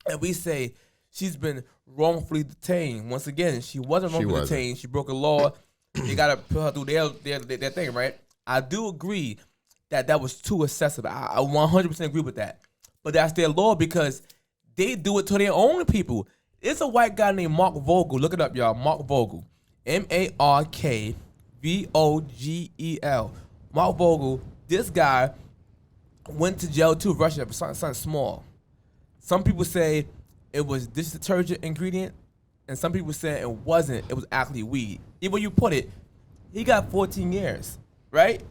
[SPEAKER 2] and we say she's been wrongfully detained. Once again, she wasn't wrongfully detained. She broke a law. You got to put her through their thing, right? I do agree that was too excessive. I 100% agree with that. But that's their law because they do it to their own people. It's a white guy named Mark Vogel. Look it up, y'all. Mark Vogel. MARKVOGEL. Mark Vogel, this guy went to jail too, Russia, for something small. Some people say it was dish detergent ingredient, and some people say it wasn't. It was actually weed. Either way you put it, he got 14 years, right?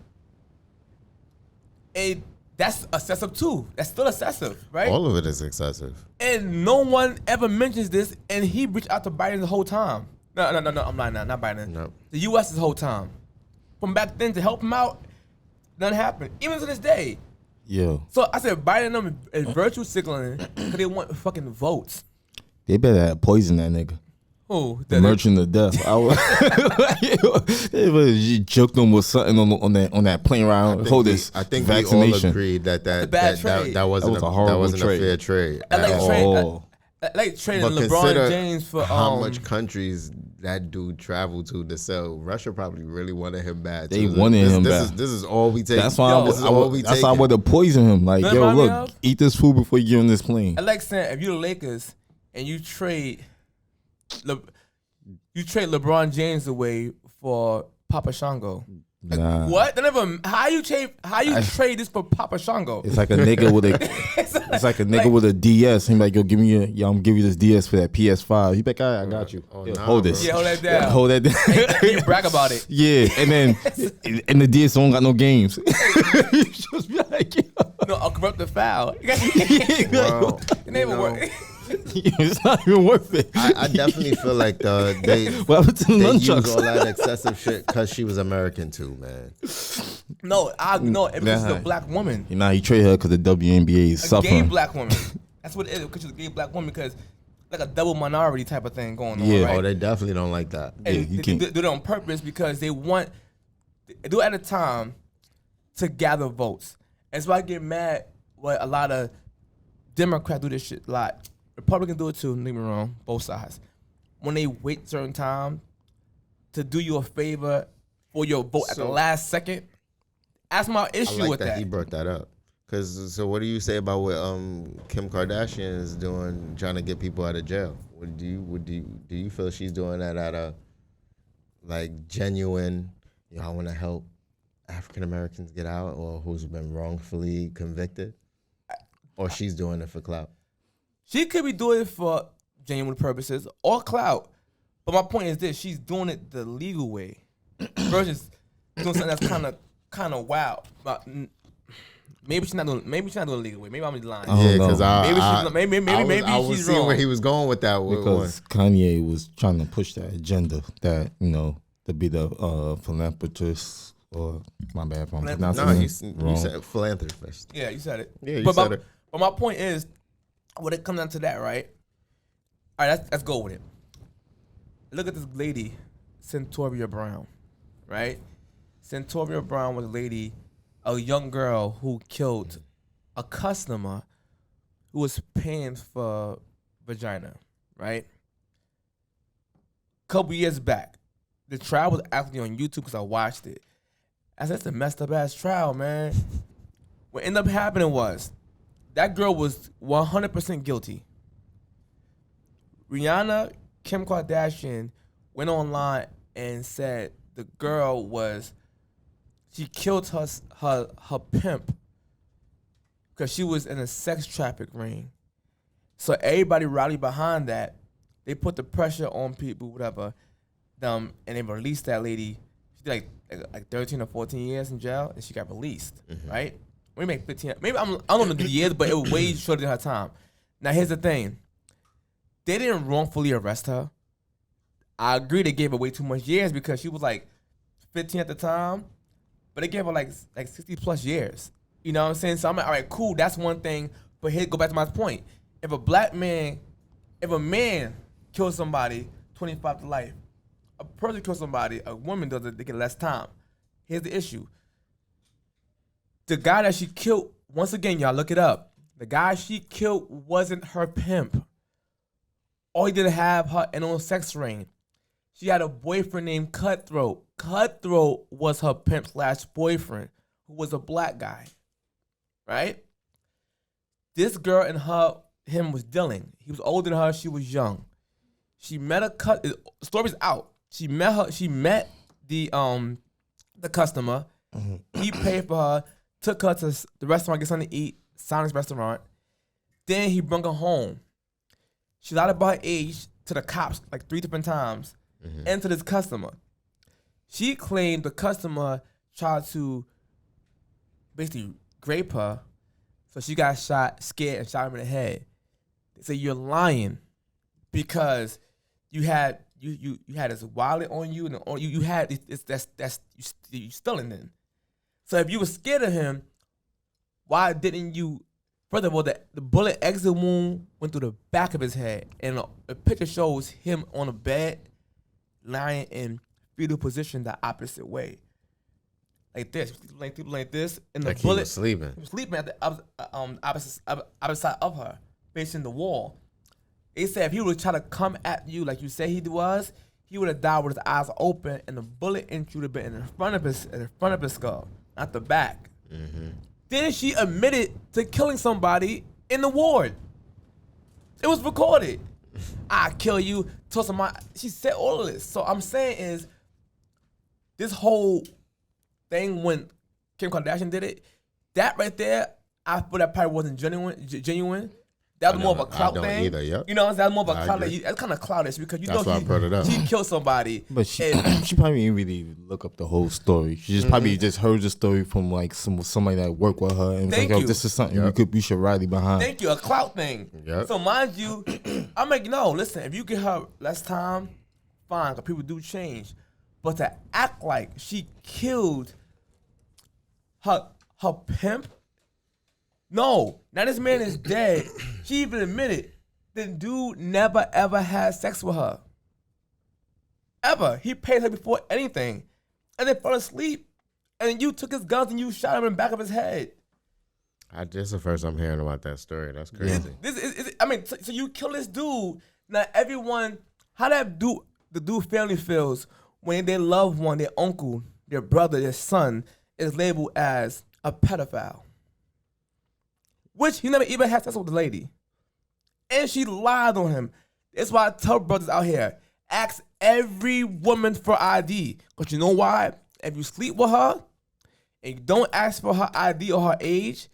[SPEAKER 2] And that's excessive too. That's still excessive, right?
[SPEAKER 3] All of it is excessive.
[SPEAKER 2] And no one ever mentions this, and he reached out to Biden the whole time. No, I'm lying now, not Biden.
[SPEAKER 3] No.
[SPEAKER 2] The U.S. the whole time. From back then to help him out, nothing happened. Even to this day.
[SPEAKER 1] Yeah.
[SPEAKER 2] So I said Biden and them is virtue signaling because they want fucking votes.
[SPEAKER 1] They better have poison that nigga.
[SPEAKER 2] Who?
[SPEAKER 1] The merchant of death. They joked him with something on that plane ride. Hold this.
[SPEAKER 3] I think
[SPEAKER 1] vaccination.
[SPEAKER 3] we all agreed that wasn't a fair trade.
[SPEAKER 2] I like trading LeBron James for
[SPEAKER 3] how much countries that dude traveled to sell. Russia probably really wanted him bad.
[SPEAKER 1] They wanted him bad.
[SPEAKER 3] This is all we take.
[SPEAKER 1] That's why I would have poisoned him. Like, yo, look, eat this food before you get on this plane.
[SPEAKER 2] I like saying if you're the Lakers and you trade LeBron James away for Papa Shango.
[SPEAKER 1] Nah.
[SPEAKER 2] What? How you trade this for Papa Shango?
[SPEAKER 1] It's like a nigga with a DS. He's like, yo, I'm gonna give you this DS for that PS5. He like, all right, I got you. Hold this.
[SPEAKER 2] Yeah, hold that down.
[SPEAKER 1] Hold that down.
[SPEAKER 2] You brag about it.
[SPEAKER 1] Yeah, and then and the DS don't got no games. You just be like, yo.
[SPEAKER 2] No, I'll corrupt the foul.
[SPEAKER 3] Well,
[SPEAKER 2] It never work.
[SPEAKER 1] It's not even worth it.
[SPEAKER 3] I definitely feel like they use all that excessive shit because she was American too, man.
[SPEAKER 2] No, if it's a black woman.
[SPEAKER 1] He traded her because the WNBA is suffering.
[SPEAKER 2] A gay black woman. That's what it is, because she's a gay black woman, because like a double minority type of thing going on, right?
[SPEAKER 3] Oh, they definitely don't like that.
[SPEAKER 2] And they do it on purpose because they do it at a time to gather votes. And so I get mad when a lot of Democrats do this shit a lot. Republicans do it too, don't get me wrong, both sides. When they wait certain time to do you a favor for your vote at the last second, that's my issue with that.
[SPEAKER 3] He brought that up. So what do you say about what Kim Kardashian is doing, trying to get people out of jail? Do you feel she's doing that out of like genuine, I want to help African Americans get out, or who's been wrongfully convicted, or she's doing it for clout?
[SPEAKER 2] She could be doing it for genuine purposes or clout. But my point is this: she's doing it the legal way versus doing something that's kind of wild. But maybe she's not doing the legal way. Maybe I'm lying.
[SPEAKER 3] Yeah, because
[SPEAKER 2] maybe
[SPEAKER 3] I was
[SPEAKER 2] she's
[SPEAKER 3] seeing
[SPEAKER 2] wrong.
[SPEAKER 3] where he was going with that.
[SPEAKER 1] Because Kanye was trying to push that agenda that to be the philanthropist Or my bad if I'm
[SPEAKER 2] Philanthropist.
[SPEAKER 1] pronouncing
[SPEAKER 3] No,
[SPEAKER 1] it wrong.
[SPEAKER 3] you said philanthropist.
[SPEAKER 2] Yeah, you said it.
[SPEAKER 3] Yeah, you
[SPEAKER 2] but
[SPEAKER 3] said it.
[SPEAKER 2] But my point is, when it comes down to that, right? All right, let's go with it. Look at this lady, Centoria Brown, right? Centoria Brown was a young girl who killed a customer who was paying for vagina, right? Couple years back, the trial was actually on YouTube because I watched it. I said, that's a messed up ass trial, man. What ended up happening was that girl was 100% guilty. Rihanna, Kim Kardashian went online and said the girl she killed her pimp because she was in a sex traffic ring. So everybody rallied behind that. They put the pressure on people, whatever, and they released that lady. She did like 13 or 14 years in jail, and she got released, right? We make 15. Maybe I don't know the years, but it was way shorter than her time. Now here's the thing: they didn't wrongfully arrest her. I agree they gave her way too much years because she was like 15 at the time, but they gave her like 60 plus years. You know what I'm saying? So I'm like, all right, cool, that's one thing. But here, go back to my point: if a man kills somebody, 25 to life. A person kills somebody, a woman does it, they get less time. Here's the issue. The guy that she killed, once again, y'all look it up. The guy she killed wasn't her pimp. All he did have her in on sex ring. She had a boyfriend named Cutthroat. Cutthroat was her pimp / boyfriend, who was a black guy. Right? This girl and him was dealing. He was older than her, she was young. She met the story's out. She met the customer. He paid for her, took her to the restaurant, get something to eat, Sonic's restaurant. Then he brought her home. She lied about her age to the cops like 3 different times and to this customer. She claimed the customer tried to basically grape her, so she got scared, and shot him in the head. They say you're lying because you had this wallet on you, and you had you stealing then. So if you were scared of him, why didn't you? First of all, the bullet exit wound went through the back of his head, and the picture shows him on a bed, lying in fetal position the opposite way, like this, like this, and the
[SPEAKER 3] Like
[SPEAKER 2] bullet.
[SPEAKER 3] he was sleeping.
[SPEAKER 2] He was sleeping at the opposite side of her, facing the wall. They said if he would try to come at you like you say he was, he would have died with his eyes open, and the bullet entry would have been in front of his skull, not the back. Then she admitted to killing somebody in the ward. It was recorded. I kill you. Told somebody. She said all of this. So I'm saying is, this whole thing when Kim Kardashian did it, that right there, I feel that probably wasn't genuine. That was more of a clout thing.
[SPEAKER 3] Either, yep.
[SPEAKER 2] You know, that's more of a clout.
[SPEAKER 3] agree.
[SPEAKER 2] That's kind of cloutish because you
[SPEAKER 3] That's
[SPEAKER 2] know
[SPEAKER 3] why I brought it up.
[SPEAKER 2] she killed somebody.
[SPEAKER 1] But she probably didn't really look up the whole story. She just probably just heard the story from like somebody that worked with her and was
[SPEAKER 2] Thank
[SPEAKER 1] like,
[SPEAKER 2] you.
[SPEAKER 1] "Oh, this is something we should rally behind."
[SPEAKER 2] Thank you, a clout thing.
[SPEAKER 3] Yep.
[SPEAKER 2] So mind you, I'm like, no, listen, if you give her less time, fine, because people do change. But to act like she killed her pimp, no. Now this man is dead. She even admitted the dude never ever had sex with her. Ever. He paid her before anything. And then fell asleep. And then you took his guns and you shot him in the back of his head.
[SPEAKER 3] This is the first I'm hearing about that story. That's crazy.
[SPEAKER 2] So you kill this dude. Now everyone, how the dude family feels when their loved one, their uncle, their brother, their son is labeled as a pedophile. Which he never even had sex with the lady. And she lied on him. That's why I tell brothers out here, ask every woman for ID. Because you know why? If you sleep with her and you don't ask for her ID or her age,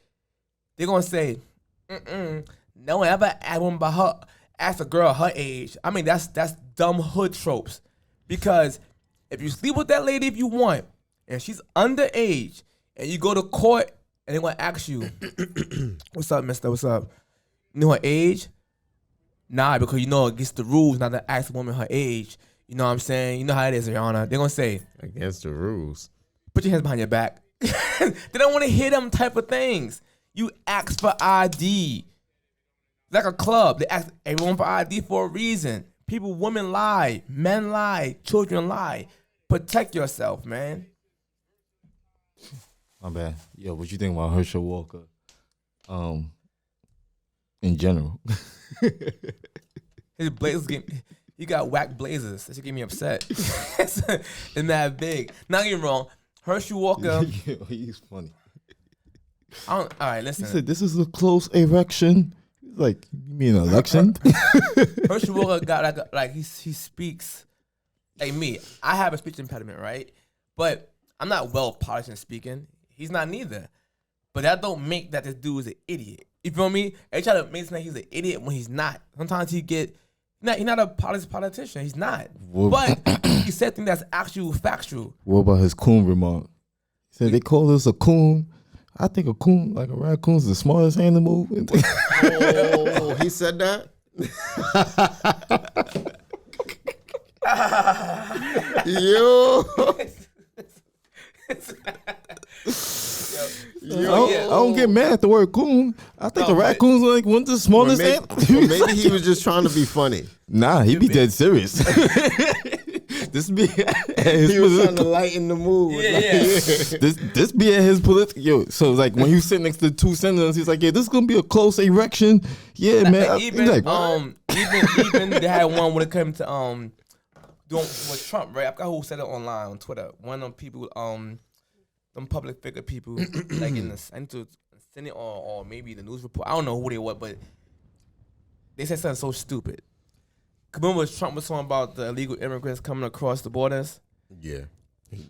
[SPEAKER 2] they're going to say, no one ever asked woman about her, ask a girl her age. I mean, that's dumb hood tropes. Because if you sleep with that lady if you want, and she's underage, and you go to court, and they're going to ask you, what's up, mister, what's up? You know her age? Nah, because you know against the rules not to ask a woman her age. You know what I'm saying? You know how it is, Your Honor. They're going to say,
[SPEAKER 3] Against the rules.
[SPEAKER 2] put your hands behind your back. They don't want to hear them type of things. You ask for ID. Like a club, they ask everyone for ID for a reason. People, women lie, men lie, children lie. Protect yourself, man.
[SPEAKER 1] My bad. Yo, what you think about Herschel Walker? In general.
[SPEAKER 2] His blazers he got whack blazers. That should get me upset. It's that big. Not get me wrong. Herschel Walker.
[SPEAKER 1] Yo, he's funny.
[SPEAKER 2] All right, listen.
[SPEAKER 1] He said, "This is a close erection." He's like, "You mean election?"
[SPEAKER 2] Herschel Walker got like he speaks like me. I have a speech impediment, right? But I'm not well polished in speaking. He's not neither. But that don't make that this dude is an idiot. You feel me? They try to make it seem like he's an idiot when he's not. Sometimes he's not a polished politician. He's not. But he said things that's actual factual.
[SPEAKER 1] What about his coon remark? He said, "They call us a coon. I think a coon, like a raccoon, is the smartest animal."
[SPEAKER 3] Oh, he said that? Yo.
[SPEAKER 1] I don't get mad at the word coon. I think the raccoon's like one of the smartest animals.
[SPEAKER 3] Maybe he was just trying to be funny.
[SPEAKER 1] Nah, he be dead serious. This be
[SPEAKER 3] He was trying to lighten the mood.
[SPEAKER 1] This be at his political. Yo, so like when you sit next to two senators, he's like, "Yeah, this is gonna be a close erection." Yeah, man.
[SPEAKER 2] Even they had one when it came to doing with Trump, right? I forgot who said it online on Twitter. One of them people, them public figure people, like in the Senate or maybe the news report. I don't know who they were, but they said something so stupid. Remember Trump was talking about the illegal immigrants coming across the borders?
[SPEAKER 3] Yeah.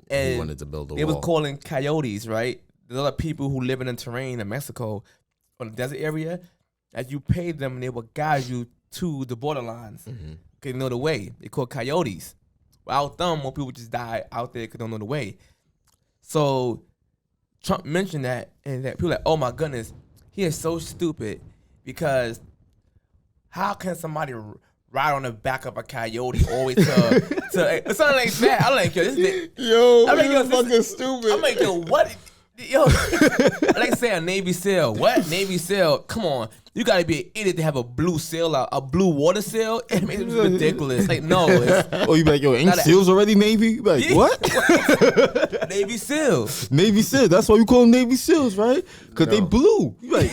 [SPEAKER 2] And
[SPEAKER 3] he wanted to build a wall.
[SPEAKER 2] They was calling coyotes, right? There's other people who live in the terrain in Mexico or the desert area. As you pay them, and they will guide you to the borderlines. Because they know the way. They call coyotes. Without them, more people just die out there because they don't know the way. So Trump mentioned that, and that people are like, "Oh my goodness, he is so stupid," because how can somebody ride on the back of a coyote always to it's not like that. I'm like, yo,
[SPEAKER 3] this fucking stupid.
[SPEAKER 2] I'm like, yo, what? Yo, like say a Navy SEAL. What? Navy SEAL? Come on. You gotta be an idiot to have a blue sail, a blue water sail. It makes it ridiculous. Like, no.
[SPEAKER 1] Oh, you be like, yo, ain't SEALs already Navy? You be like, what?
[SPEAKER 2] Navy SEALs.
[SPEAKER 1] Navy SEALs. That's why you call them Navy SEAls, right? Because they blue. You like,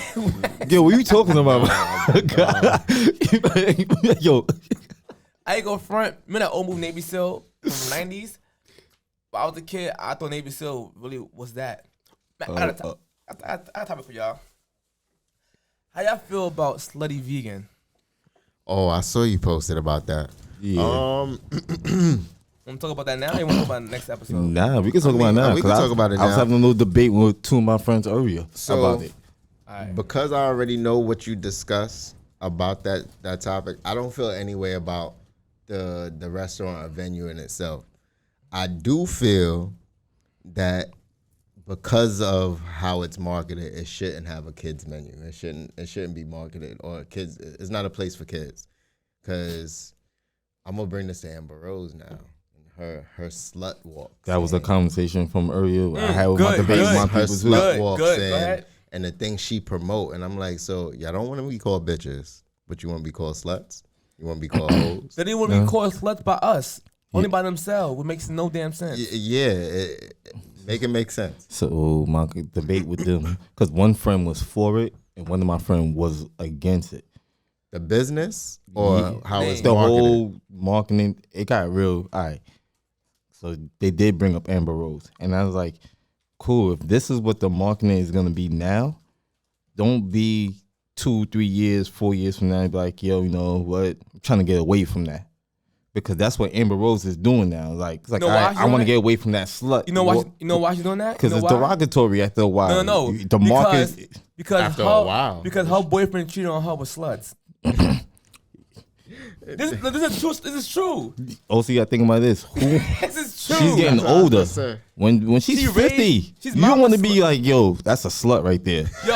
[SPEAKER 1] yo, what you talking about? Yo.
[SPEAKER 2] I ain't go front. Remember that old movie Navy SEAL from the 90s? But I was a kid, I thought Navy SEAL really was that. I got a topic for y'all. How y'all feel about slutty vegan?
[SPEAKER 3] Oh, I saw you posted about that.
[SPEAKER 1] Yeah.
[SPEAKER 2] Want to talk about that now or you want to talk about it next episode?
[SPEAKER 1] Nah, we can talk about it now.
[SPEAKER 3] We can talk about it now.
[SPEAKER 1] I was having a little debate with two of my friends earlier about it.
[SPEAKER 3] Because I already know what you discuss about that topic, I don't feel any way about the restaurant or venue in itself. I do feel that because of how it's marketed, it shouldn't have a kids menu. It shouldn't be marketed or kids. It's not a place for kids. Cause I'm gonna bring this to Amber Rose now. Her slut walk.
[SPEAKER 1] That was a conversation from earlier. I had with my debate with my
[SPEAKER 3] her
[SPEAKER 1] people too.
[SPEAKER 3] slut walks and the things she promote, and I'm like, so y'all don't want to be called bitches, but you want to be called sluts. You want to be called hoes.
[SPEAKER 2] They didn't want to be called sluts by us. Only by themselves, which makes no damn sense.
[SPEAKER 3] Make it make sense.
[SPEAKER 1] So my debate with them, because one friend was for it and one of my friends was against it.
[SPEAKER 3] The business or how it's
[SPEAKER 1] the
[SPEAKER 3] marketed?
[SPEAKER 1] whole marketing, it got real. All right. So they did bring up Amber Rose, and I was like, cool. If this is what the marketing is gonna be now, don't be 2, 3 years, 4 years from now and be like, yo, you know what? I'm trying to get away from that. Because that's what Amber Rose is doing now. Like, it's like, I want to get away from that slut.
[SPEAKER 2] You know why she's doing that?
[SPEAKER 1] Because it's derogatory after a while.
[SPEAKER 2] No.
[SPEAKER 1] The market.
[SPEAKER 2] Because
[SPEAKER 3] after a while.
[SPEAKER 2] Because her boyfriend cheated on her with sluts. This is true.
[SPEAKER 1] Also, you got to think about this.
[SPEAKER 2] This is true.
[SPEAKER 1] She's getting older. When she's 50, you don't want to be like, yo, that's a slut right there.
[SPEAKER 2] Yo,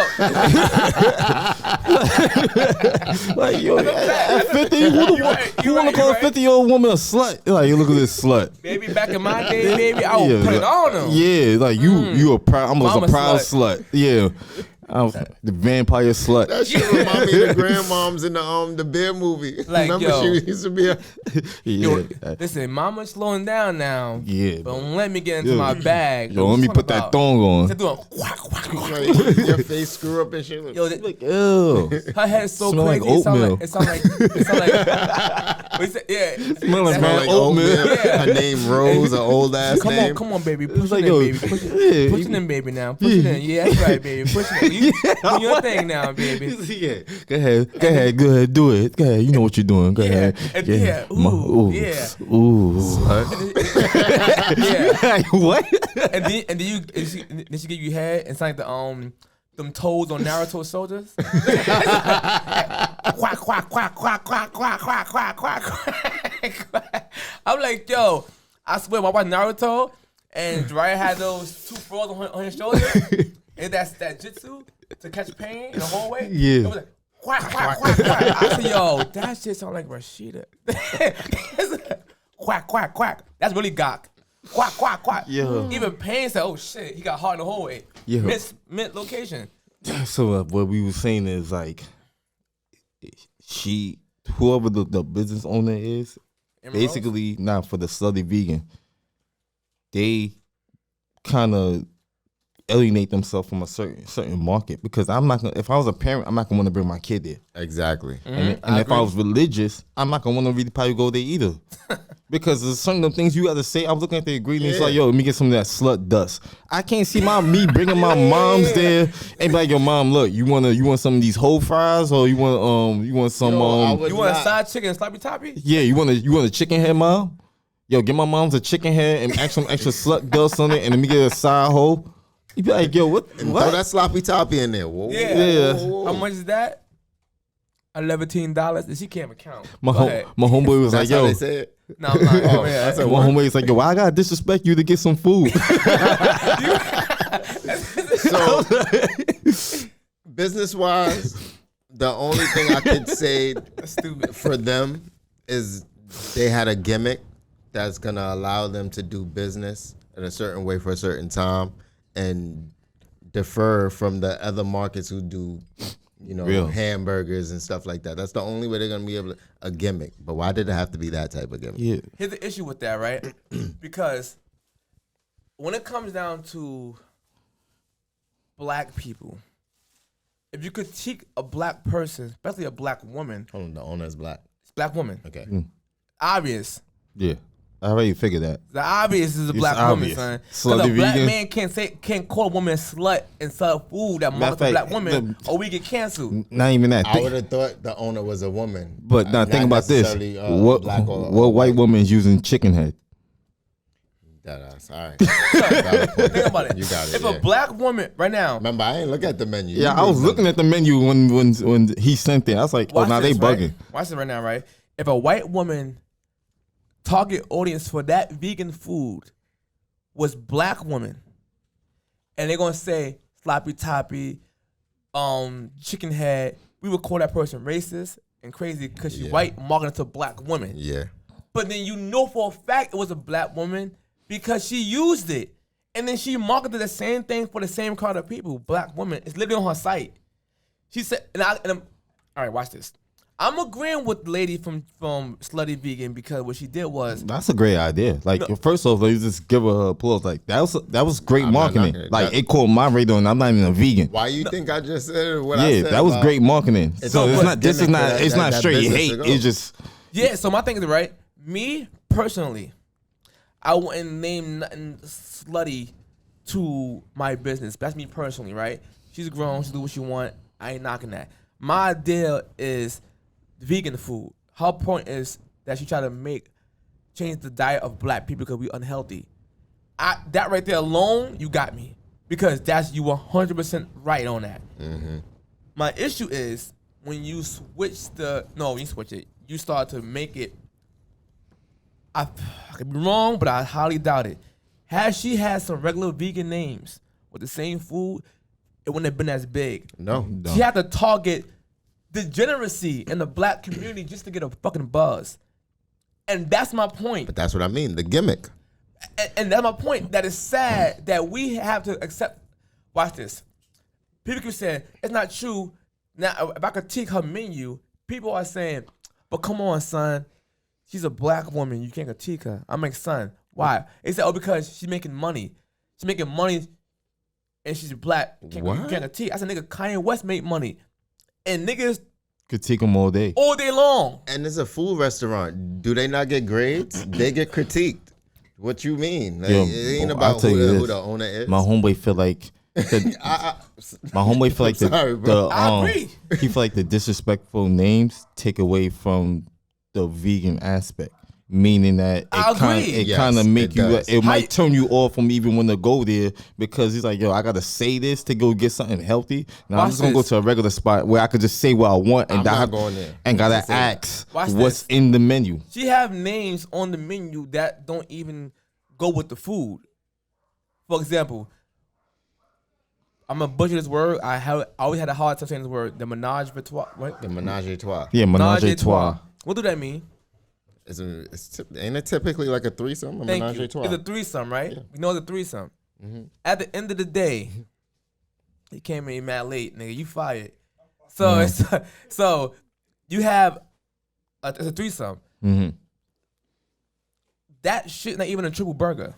[SPEAKER 1] Like, yo, at 50, who want to call a 50-year-old woman a slut? Like, you look at this slut.
[SPEAKER 2] Baby, back in my day, baby, I would put it on them.
[SPEAKER 1] Yeah, like you a proud, I'm a proud slut. Yeah. The vampire slut.
[SPEAKER 3] That shit remind me of the grandmoms in the Bear movie.
[SPEAKER 2] Like,
[SPEAKER 3] remember
[SPEAKER 2] yo,
[SPEAKER 3] she used to be a
[SPEAKER 1] Yeah.
[SPEAKER 2] Listen, mama's slowing down now.
[SPEAKER 1] Yeah.
[SPEAKER 2] But don't let me get into my bag.
[SPEAKER 1] Yo, let me put that thong on.
[SPEAKER 2] They're doing quack, quack, quack.
[SPEAKER 3] like, your face screw up and shit.
[SPEAKER 2] Yo,
[SPEAKER 1] Like, ew.
[SPEAKER 2] her head is so
[SPEAKER 1] Smell like
[SPEAKER 2] crazy.
[SPEAKER 1] oatmeal.
[SPEAKER 2] It sound like what you say? Yeah.
[SPEAKER 1] Smell like
[SPEAKER 3] Smell like
[SPEAKER 1] oatmeal.
[SPEAKER 3] oatmeal. Her name Rose, an old ass
[SPEAKER 2] Come
[SPEAKER 3] name.
[SPEAKER 2] on, come on, baby. Push
[SPEAKER 1] like,
[SPEAKER 2] it in,
[SPEAKER 1] yo,
[SPEAKER 2] baby. Push
[SPEAKER 1] yeah,
[SPEAKER 2] it in, baby, now. Push it in. Yeah, that's right, baby. Push it in. Do your thing now, baby.
[SPEAKER 1] Yeah. Go ahead, do it. Go ahead, you know what you're doing. Go ahead.
[SPEAKER 2] And yeah, ooh, yeah.
[SPEAKER 1] Ooh.
[SPEAKER 2] Yeah.
[SPEAKER 1] Like, what?
[SPEAKER 2] And then she give you head and it's like them toes on Naruto's shoulders. Quack, quack, quack, quack, quack, quack, quack, quack, quack, quack. I'm like, yo, I swear, I watched Naruto and Jiraiya had those two frogs on his shoulder. And that's that jutsu to catch pain in the hallway.
[SPEAKER 1] Yeah.
[SPEAKER 2] It was like, quack, quack, quack, quack. I said, yo, that shit sound like Rashida. Quack, quack, quack. That's really Gok. Quack, quack, quack.
[SPEAKER 1] Yeah.
[SPEAKER 2] Even Pain said, oh shit, he got hard in the hallway.
[SPEAKER 1] Yeah.
[SPEAKER 2] Mid location.
[SPEAKER 1] So what we were saying is like, whoever the business owner is, basically not for the slutty vegan, they kind of alienate themselves from a certain market, because I'm not gonna, if I was a parent, I'm not gonna want to bring my kid there.
[SPEAKER 3] Exactly.
[SPEAKER 1] And if I was religious, I'm not gonna want to really probably go there either. Because there's certain of things you got to say. I was looking at the ingredients, like, yo, let me get some of that slut dust. I can't see me bringing my moms there and be like, yo, mom, look, you want some of these whole fries, or you want some
[SPEAKER 2] you want a side chicken and sloppy toppy?
[SPEAKER 1] yeah, you want a chicken head, mom? Yo, get my mom's a chicken head and add some extra slut dust on it, and let me get a side hole. You be like, yo, what?
[SPEAKER 3] Throw that sloppy toppy in there. Whoa,
[SPEAKER 2] Yeah.
[SPEAKER 3] whoa.
[SPEAKER 2] How much is that? $11, and she can't even count.
[SPEAKER 1] My homeboy was like,
[SPEAKER 3] That's how
[SPEAKER 1] yo.
[SPEAKER 3] they say it.
[SPEAKER 2] No, I'm not.
[SPEAKER 3] Oh,
[SPEAKER 2] Yeah.
[SPEAKER 3] I said,
[SPEAKER 1] My homeboy was like, yo, why I gotta disrespect you to get some food?
[SPEAKER 3] So, business wise, the only thing I could say
[SPEAKER 2] Stupid.
[SPEAKER 3] for them is they had a gimmick that's gonna allow them to do business in a certain way for a certain time and defer from the other markets who do,
[SPEAKER 1] Real.
[SPEAKER 3] hamburgers and stuff like that. That's the only way they're gonna be able to, a gimmick. But why did it have to be that type of gimmick?
[SPEAKER 1] Yeah.
[SPEAKER 2] Here's the issue with that, right? Because when it comes down to black people, if you critique a black person, especially a black woman,
[SPEAKER 3] Hold on, the owner's black.
[SPEAKER 2] black woman,
[SPEAKER 3] Okay.
[SPEAKER 2] obvious.
[SPEAKER 1] Yeah. I already figured that.
[SPEAKER 2] The obvious is a black
[SPEAKER 1] obvious.
[SPEAKER 2] woman, son.
[SPEAKER 1] Slutty
[SPEAKER 2] Because a black
[SPEAKER 1] vegan.
[SPEAKER 2] man can't call a woman a slut and sell food that markets to
[SPEAKER 1] fact,
[SPEAKER 2] black women, or we get canceled.
[SPEAKER 1] Not even that.
[SPEAKER 3] I would have thought the owner was a woman.
[SPEAKER 1] But now
[SPEAKER 3] not
[SPEAKER 1] think about this.
[SPEAKER 3] necessarily,
[SPEAKER 1] What
[SPEAKER 3] black or
[SPEAKER 1] white woman is using chicken head?
[SPEAKER 3] Deadass. All right.
[SPEAKER 2] Think about it.
[SPEAKER 3] You got it.
[SPEAKER 2] If
[SPEAKER 3] yeah.
[SPEAKER 2] a black woman right now,
[SPEAKER 3] Remember, I ain't look at the menu.
[SPEAKER 1] Yeah, I was looking at the menu when he sent it. I was like, oh,
[SPEAKER 2] watch
[SPEAKER 1] now they
[SPEAKER 2] this, right?
[SPEAKER 1] bugging.
[SPEAKER 2] Watch this right now, right? If a white woman target audience for that vegan food was black women, and they're gonna say sloppy toppy, chicken head, we would call that person racist and crazy because she's white, marketing to black women.
[SPEAKER 3] Yeah.
[SPEAKER 2] But then you know for a fact it was a black woman because she used it. And then she marketed the same thing for the same crowd of people, black women. It's literally on her site. She said, all right, watch this. I'm agreeing with the lady from Slutty Vegan because what she did was,
[SPEAKER 1] That's a great idea. Like, first off, let's just give her applause. Like, that was great
[SPEAKER 3] I'm not
[SPEAKER 1] marketing.
[SPEAKER 3] knocking it.
[SPEAKER 1] Like,
[SPEAKER 3] That-
[SPEAKER 1] it caught my radar, and I'm not even a vegan.
[SPEAKER 3] Why you think I just said what I
[SPEAKER 1] Yeah,
[SPEAKER 3] said?
[SPEAKER 1] that was
[SPEAKER 3] about-
[SPEAKER 1] great marketing.
[SPEAKER 3] It's
[SPEAKER 1] So
[SPEAKER 3] a
[SPEAKER 1] it's
[SPEAKER 3] good
[SPEAKER 1] not. This is
[SPEAKER 3] gimmick
[SPEAKER 1] not.
[SPEAKER 3] for
[SPEAKER 1] It's
[SPEAKER 3] that-
[SPEAKER 1] not
[SPEAKER 3] that
[SPEAKER 1] straight
[SPEAKER 3] business
[SPEAKER 1] hate.
[SPEAKER 3] to go.
[SPEAKER 1] It's just.
[SPEAKER 2] yeah, so my thing is, right, me personally, I wouldn't name nothing slutty to my business. That's me personally, right? She's grown, she do what she want. I ain't knocking that. My idea is vegan food. Her point is that she try to change the diet of black people because we unhealthy. That right there alone, you got me. Because you 100% right on that.
[SPEAKER 3] Mm-hmm.
[SPEAKER 2] My issue is when you switch it. You start to make it, I could be wrong, but I highly doubt it. Had she had some regular vegan names with the same food, it wouldn't have been as big.
[SPEAKER 3] No.
[SPEAKER 2] She had to target degeneracy in the black community just to get a fucking buzz. And that's my point.
[SPEAKER 3] But that's what I mean, the gimmick.
[SPEAKER 2] And that's my point. That is sad that we have to accept. Watch this. People keep saying it's not true. Now, if I critique her menu, people are saying, "But come on, son, she's a black woman. You can't critique her." I'm like, "Son, why?" They said, "Oh, because she's making money. She's making money, and she's black. You can't critique." I said, "Nigga, Kanye West made money, and niggas
[SPEAKER 1] critique them all day
[SPEAKER 2] long."
[SPEAKER 3] And it's a food restaurant. Do they not get grades? They get critiqued. What you mean? Like,
[SPEAKER 1] Yo,
[SPEAKER 3] it ain't
[SPEAKER 1] I'll
[SPEAKER 3] about
[SPEAKER 1] tell you
[SPEAKER 3] who
[SPEAKER 1] this.
[SPEAKER 3] the owner is.
[SPEAKER 1] My homeboy feel like my homeboy feel like
[SPEAKER 3] Sorry, bro.
[SPEAKER 2] I agree.
[SPEAKER 1] He feel like the disrespectful names take away from the vegan aspect, meaning that
[SPEAKER 2] I agree.
[SPEAKER 1] it
[SPEAKER 3] Yes,
[SPEAKER 1] kind of make
[SPEAKER 3] it
[SPEAKER 1] you.
[SPEAKER 3] does.
[SPEAKER 1] It might turn you off from even want to go there because he's like, yo, I gotta say this to go get something healthy. Now I'm
[SPEAKER 2] Watch
[SPEAKER 1] just gonna
[SPEAKER 2] this.
[SPEAKER 1] go to a regular spot where I could just say what I want and
[SPEAKER 3] I'm not going there.
[SPEAKER 1] and gotta
[SPEAKER 3] Just say that.
[SPEAKER 1] ask
[SPEAKER 2] Watch
[SPEAKER 1] what's
[SPEAKER 2] this.
[SPEAKER 1] in the menu.
[SPEAKER 2] She have names on the menu that don't even go with the food. For example, I'm gonna butcher this word. I always had a hard time saying this word. The menage a trois. What?
[SPEAKER 3] The menage a trois.
[SPEAKER 1] Yeah, menage a trois.
[SPEAKER 2] What do that mean?
[SPEAKER 3] Ain't it typically like a threesome? A
[SPEAKER 2] Thank
[SPEAKER 3] menage
[SPEAKER 2] you.
[SPEAKER 3] a trois.
[SPEAKER 2] It's a threesome, right?
[SPEAKER 3] Yeah.
[SPEAKER 2] We know it's a threesome. At the end of the day, he came in mad late, nigga. You fired. So so you have it's a threesome.
[SPEAKER 1] Mm-hmm.
[SPEAKER 2] That shit not even a triple burger.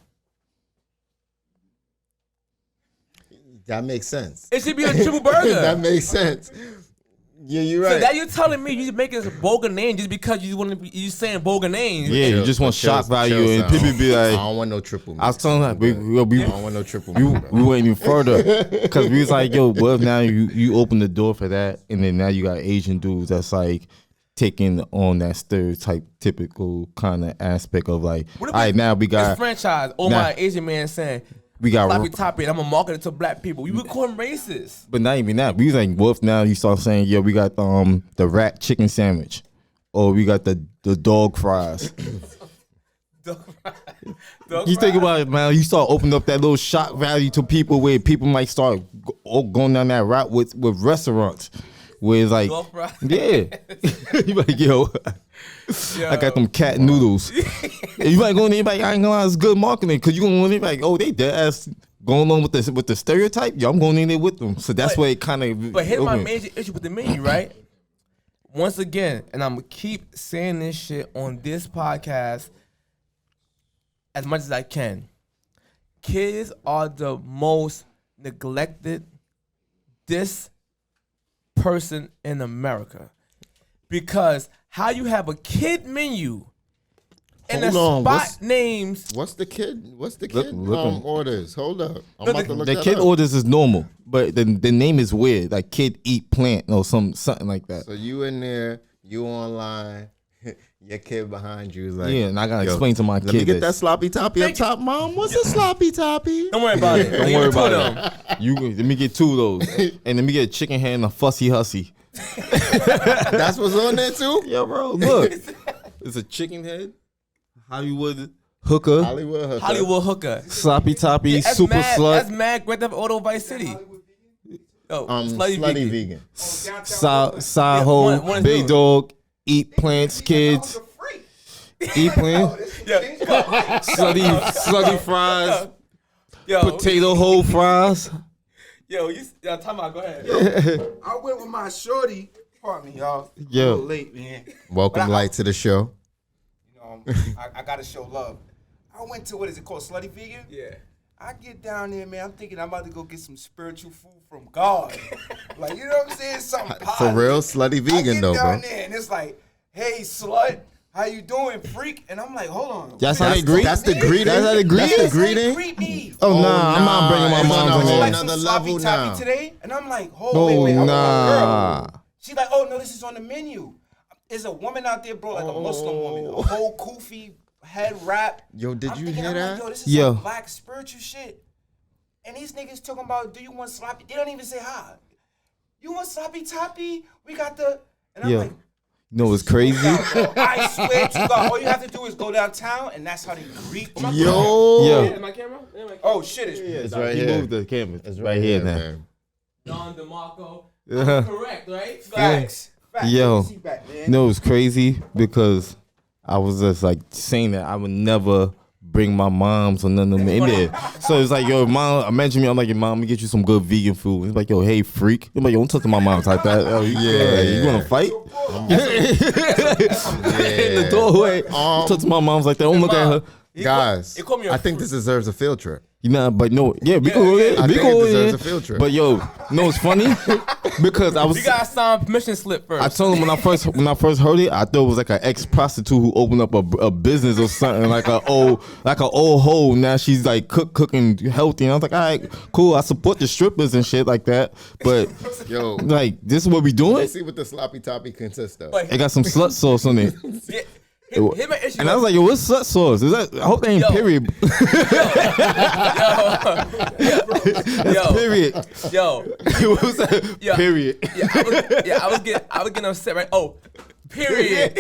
[SPEAKER 3] That makes sense.
[SPEAKER 2] It should be a triple burger.
[SPEAKER 3] That makes sense. Yeah, you're right.
[SPEAKER 2] So that you're telling me you making this vulgar name just because you want to be you saying vulgar names.
[SPEAKER 1] Yeah, you just want shock value and people be
[SPEAKER 3] I
[SPEAKER 1] like,
[SPEAKER 3] don't want no triple.
[SPEAKER 1] I was telling her,
[SPEAKER 3] I don't want no triple.
[SPEAKER 1] we went even further because we was like, yo, what if now you open the door for that, and then now you got Asian dudes that's like taking on that stereotype, typical kind of aspect of like, all right, now we got
[SPEAKER 2] It's franchise. Oh
[SPEAKER 1] Nah.
[SPEAKER 2] my Asian man saying
[SPEAKER 1] we got,
[SPEAKER 2] sloppy toppy, and I'm gonna market it to black people. You would call them racist.
[SPEAKER 1] but not even that. We was like, what if now you start saying, yo, we got the rat chicken sandwich, or we got the dog fries. You think about it, man. You start opening up that little shock value to people where people might start going down that route with restaurants. Where it's like,
[SPEAKER 2] Dog fries?
[SPEAKER 1] yeah. You like, yo, I got them cat noodles. And you might go in there, like, I ain't gonna lie, it's good marketing. Cause you gonna go in there like, oh, they dead ass going on with the stereotype. Yo, I'm going in there with them. So that's where it kind of.
[SPEAKER 2] But here's my major issue with the menu, right? Once again, and I'm gonna keep saying this shit on this podcast as much as I can. Kids are the most neglected person in America. Because how you have a kid menu and
[SPEAKER 3] Hold
[SPEAKER 2] the
[SPEAKER 3] on,
[SPEAKER 2] spot names.
[SPEAKER 3] What's the kid
[SPEAKER 1] look
[SPEAKER 3] orders? Hold up. I'm
[SPEAKER 2] No,
[SPEAKER 3] about to look
[SPEAKER 1] The
[SPEAKER 3] that
[SPEAKER 1] kid
[SPEAKER 3] up.
[SPEAKER 1] orders is normal, but the name is weird. Like kid eat plant or something like that.
[SPEAKER 3] So you in there, you online, your kid behind you is like,
[SPEAKER 1] Yeah, and I gotta
[SPEAKER 3] yo,
[SPEAKER 1] explain to my
[SPEAKER 3] let me
[SPEAKER 1] kid
[SPEAKER 3] get that
[SPEAKER 1] this.
[SPEAKER 3] sloppy toppy up top, mom. What's a sloppy toppy?
[SPEAKER 2] Don't worry about it.
[SPEAKER 1] Don't worry about it. You let me get 2 of those, and let me get a chicken head and a fussy hussy.
[SPEAKER 3] That's what's on there too.
[SPEAKER 1] Yeah, bro. Look, it's a chicken head, Hollywood hooker,
[SPEAKER 2] Hollywood hooker.
[SPEAKER 1] sloppy toppy,
[SPEAKER 2] That's
[SPEAKER 1] super
[SPEAKER 2] mad,
[SPEAKER 1] slut,
[SPEAKER 2] That's mad Grand Theft Auto Vice City. Yo, slutty
[SPEAKER 3] Slutty
[SPEAKER 2] vegan.
[SPEAKER 3] vegan.
[SPEAKER 1] side
[SPEAKER 2] one
[SPEAKER 1] hoe,
[SPEAKER 2] is
[SPEAKER 1] big
[SPEAKER 2] new.
[SPEAKER 1] dog, eat plants, kids, eat plants, slutty fries,
[SPEAKER 2] Yo,
[SPEAKER 1] potato hole fries.
[SPEAKER 2] yo, time out. Go ahead.
[SPEAKER 6] I went with my shorty. Pardon me, y'all.
[SPEAKER 1] Yo.
[SPEAKER 6] A little late, man.
[SPEAKER 3] Welcome,
[SPEAKER 6] But
[SPEAKER 3] Light, to the show.
[SPEAKER 6] You know, I gotta show love. I went to, what is it called, Slutty Vegan?
[SPEAKER 2] Yeah.
[SPEAKER 6] I get down there, man. I'm thinking I'm about to go get some spiritual food from God. Like, you know what I'm saying? Something
[SPEAKER 3] For
[SPEAKER 6] positive.
[SPEAKER 3] real, slutty
[SPEAKER 6] I
[SPEAKER 3] vegan
[SPEAKER 6] get
[SPEAKER 3] though,
[SPEAKER 6] down
[SPEAKER 3] bro.
[SPEAKER 6] there and it's like, hey, slut, how you doing, freak? And I'm like, hold on.
[SPEAKER 1] That's how they greet.
[SPEAKER 3] That's the greeting.
[SPEAKER 1] That's how they greet.
[SPEAKER 3] That's the
[SPEAKER 6] Yes, they
[SPEAKER 3] greeting.
[SPEAKER 6] greet me.
[SPEAKER 1] Oh, nah, I'm not bringing my
[SPEAKER 3] it's
[SPEAKER 1] mom's
[SPEAKER 3] on
[SPEAKER 1] in
[SPEAKER 3] a whole
[SPEAKER 1] there.
[SPEAKER 6] Like some
[SPEAKER 3] another
[SPEAKER 6] sloppy
[SPEAKER 3] level
[SPEAKER 6] toppy
[SPEAKER 3] now.
[SPEAKER 6] today, and I'm like, hold
[SPEAKER 1] Oh,
[SPEAKER 6] wait, I'm with
[SPEAKER 1] nah.
[SPEAKER 6] a girl. She's like, oh no, this is on the menu. There's a woman out there, bro, like a Muslim woman, a whole kufi head wrap.
[SPEAKER 3] Yo, did
[SPEAKER 6] I'm
[SPEAKER 3] you
[SPEAKER 6] thinking,
[SPEAKER 3] hear
[SPEAKER 6] I'm like,
[SPEAKER 3] that?
[SPEAKER 6] yo, this is
[SPEAKER 1] Yo.
[SPEAKER 6] some black spiritual shit. And these niggas talking about, do you want sloppy? They don't even say hi. You want sloppy toppy? We got the. And I'm
[SPEAKER 1] Yo.
[SPEAKER 6] like,
[SPEAKER 1] You know what's crazy?
[SPEAKER 6] bro, I swear to God, all you have to do is go downtown, and that's how they greet.
[SPEAKER 3] Yo.
[SPEAKER 1] Yo,
[SPEAKER 2] My camera?
[SPEAKER 6] Oh shit! It's
[SPEAKER 3] It's right
[SPEAKER 1] he
[SPEAKER 3] here.
[SPEAKER 1] moved the camera.
[SPEAKER 3] It's
[SPEAKER 1] right here now.
[SPEAKER 3] man.
[SPEAKER 2] Don DeMarco.
[SPEAKER 1] Yeah.
[SPEAKER 2] Correct, right?
[SPEAKER 6] facts.
[SPEAKER 1] Yo, no, it was crazy because I was just like saying that I would never bring my moms or none of them in there. So it's like, yo, mom, imagine me. I'm like, your mom, let me get you some good vegan food. It's like, yo, hey, freak. I'm like, yo, don't talk to my moms like that. Oh, yeah, you want to fight? In the doorway. Talk to my moms like that. Don't look at her.
[SPEAKER 3] Guys, I think this deserves a field trip.
[SPEAKER 1] You know, but no, yeah, we go in.
[SPEAKER 3] I
[SPEAKER 1] We
[SPEAKER 3] think
[SPEAKER 1] go
[SPEAKER 3] it deserves
[SPEAKER 1] in.
[SPEAKER 3] a field trip.
[SPEAKER 1] But yo, no, it's funny because I was.
[SPEAKER 2] You gotta sign permission slip first.
[SPEAKER 1] I told him when I first heard it, I thought it was like an ex prostitute who opened up a business or something, like an old hoe. Now she's like cooking healthy. And I was like, all right, cool. I support the strippers and shit like that. But
[SPEAKER 3] Yo,
[SPEAKER 1] like, this is what we doing.
[SPEAKER 3] let's see what the sloppy toppy consists of.
[SPEAKER 1] It got some slut sauce on it.
[SPEAKER 2] Here's my issue.
[SPEAKER 1] And I was like, yo, what's slut sauce? Is that? I hope that ain't
[SPEAKER 2] Yo.
[SPEAKER 1] period.
[SPEAKER 2] yo,
[SPEAKER 1] Period.
[SPEAKER 2] yo,
[SPEAKER 1] What was that?
[SPEAKER 2] Yeah.
[SPEAKER 1] Period.
[SPEAKER 2] I was getting upset, right? Oh, period.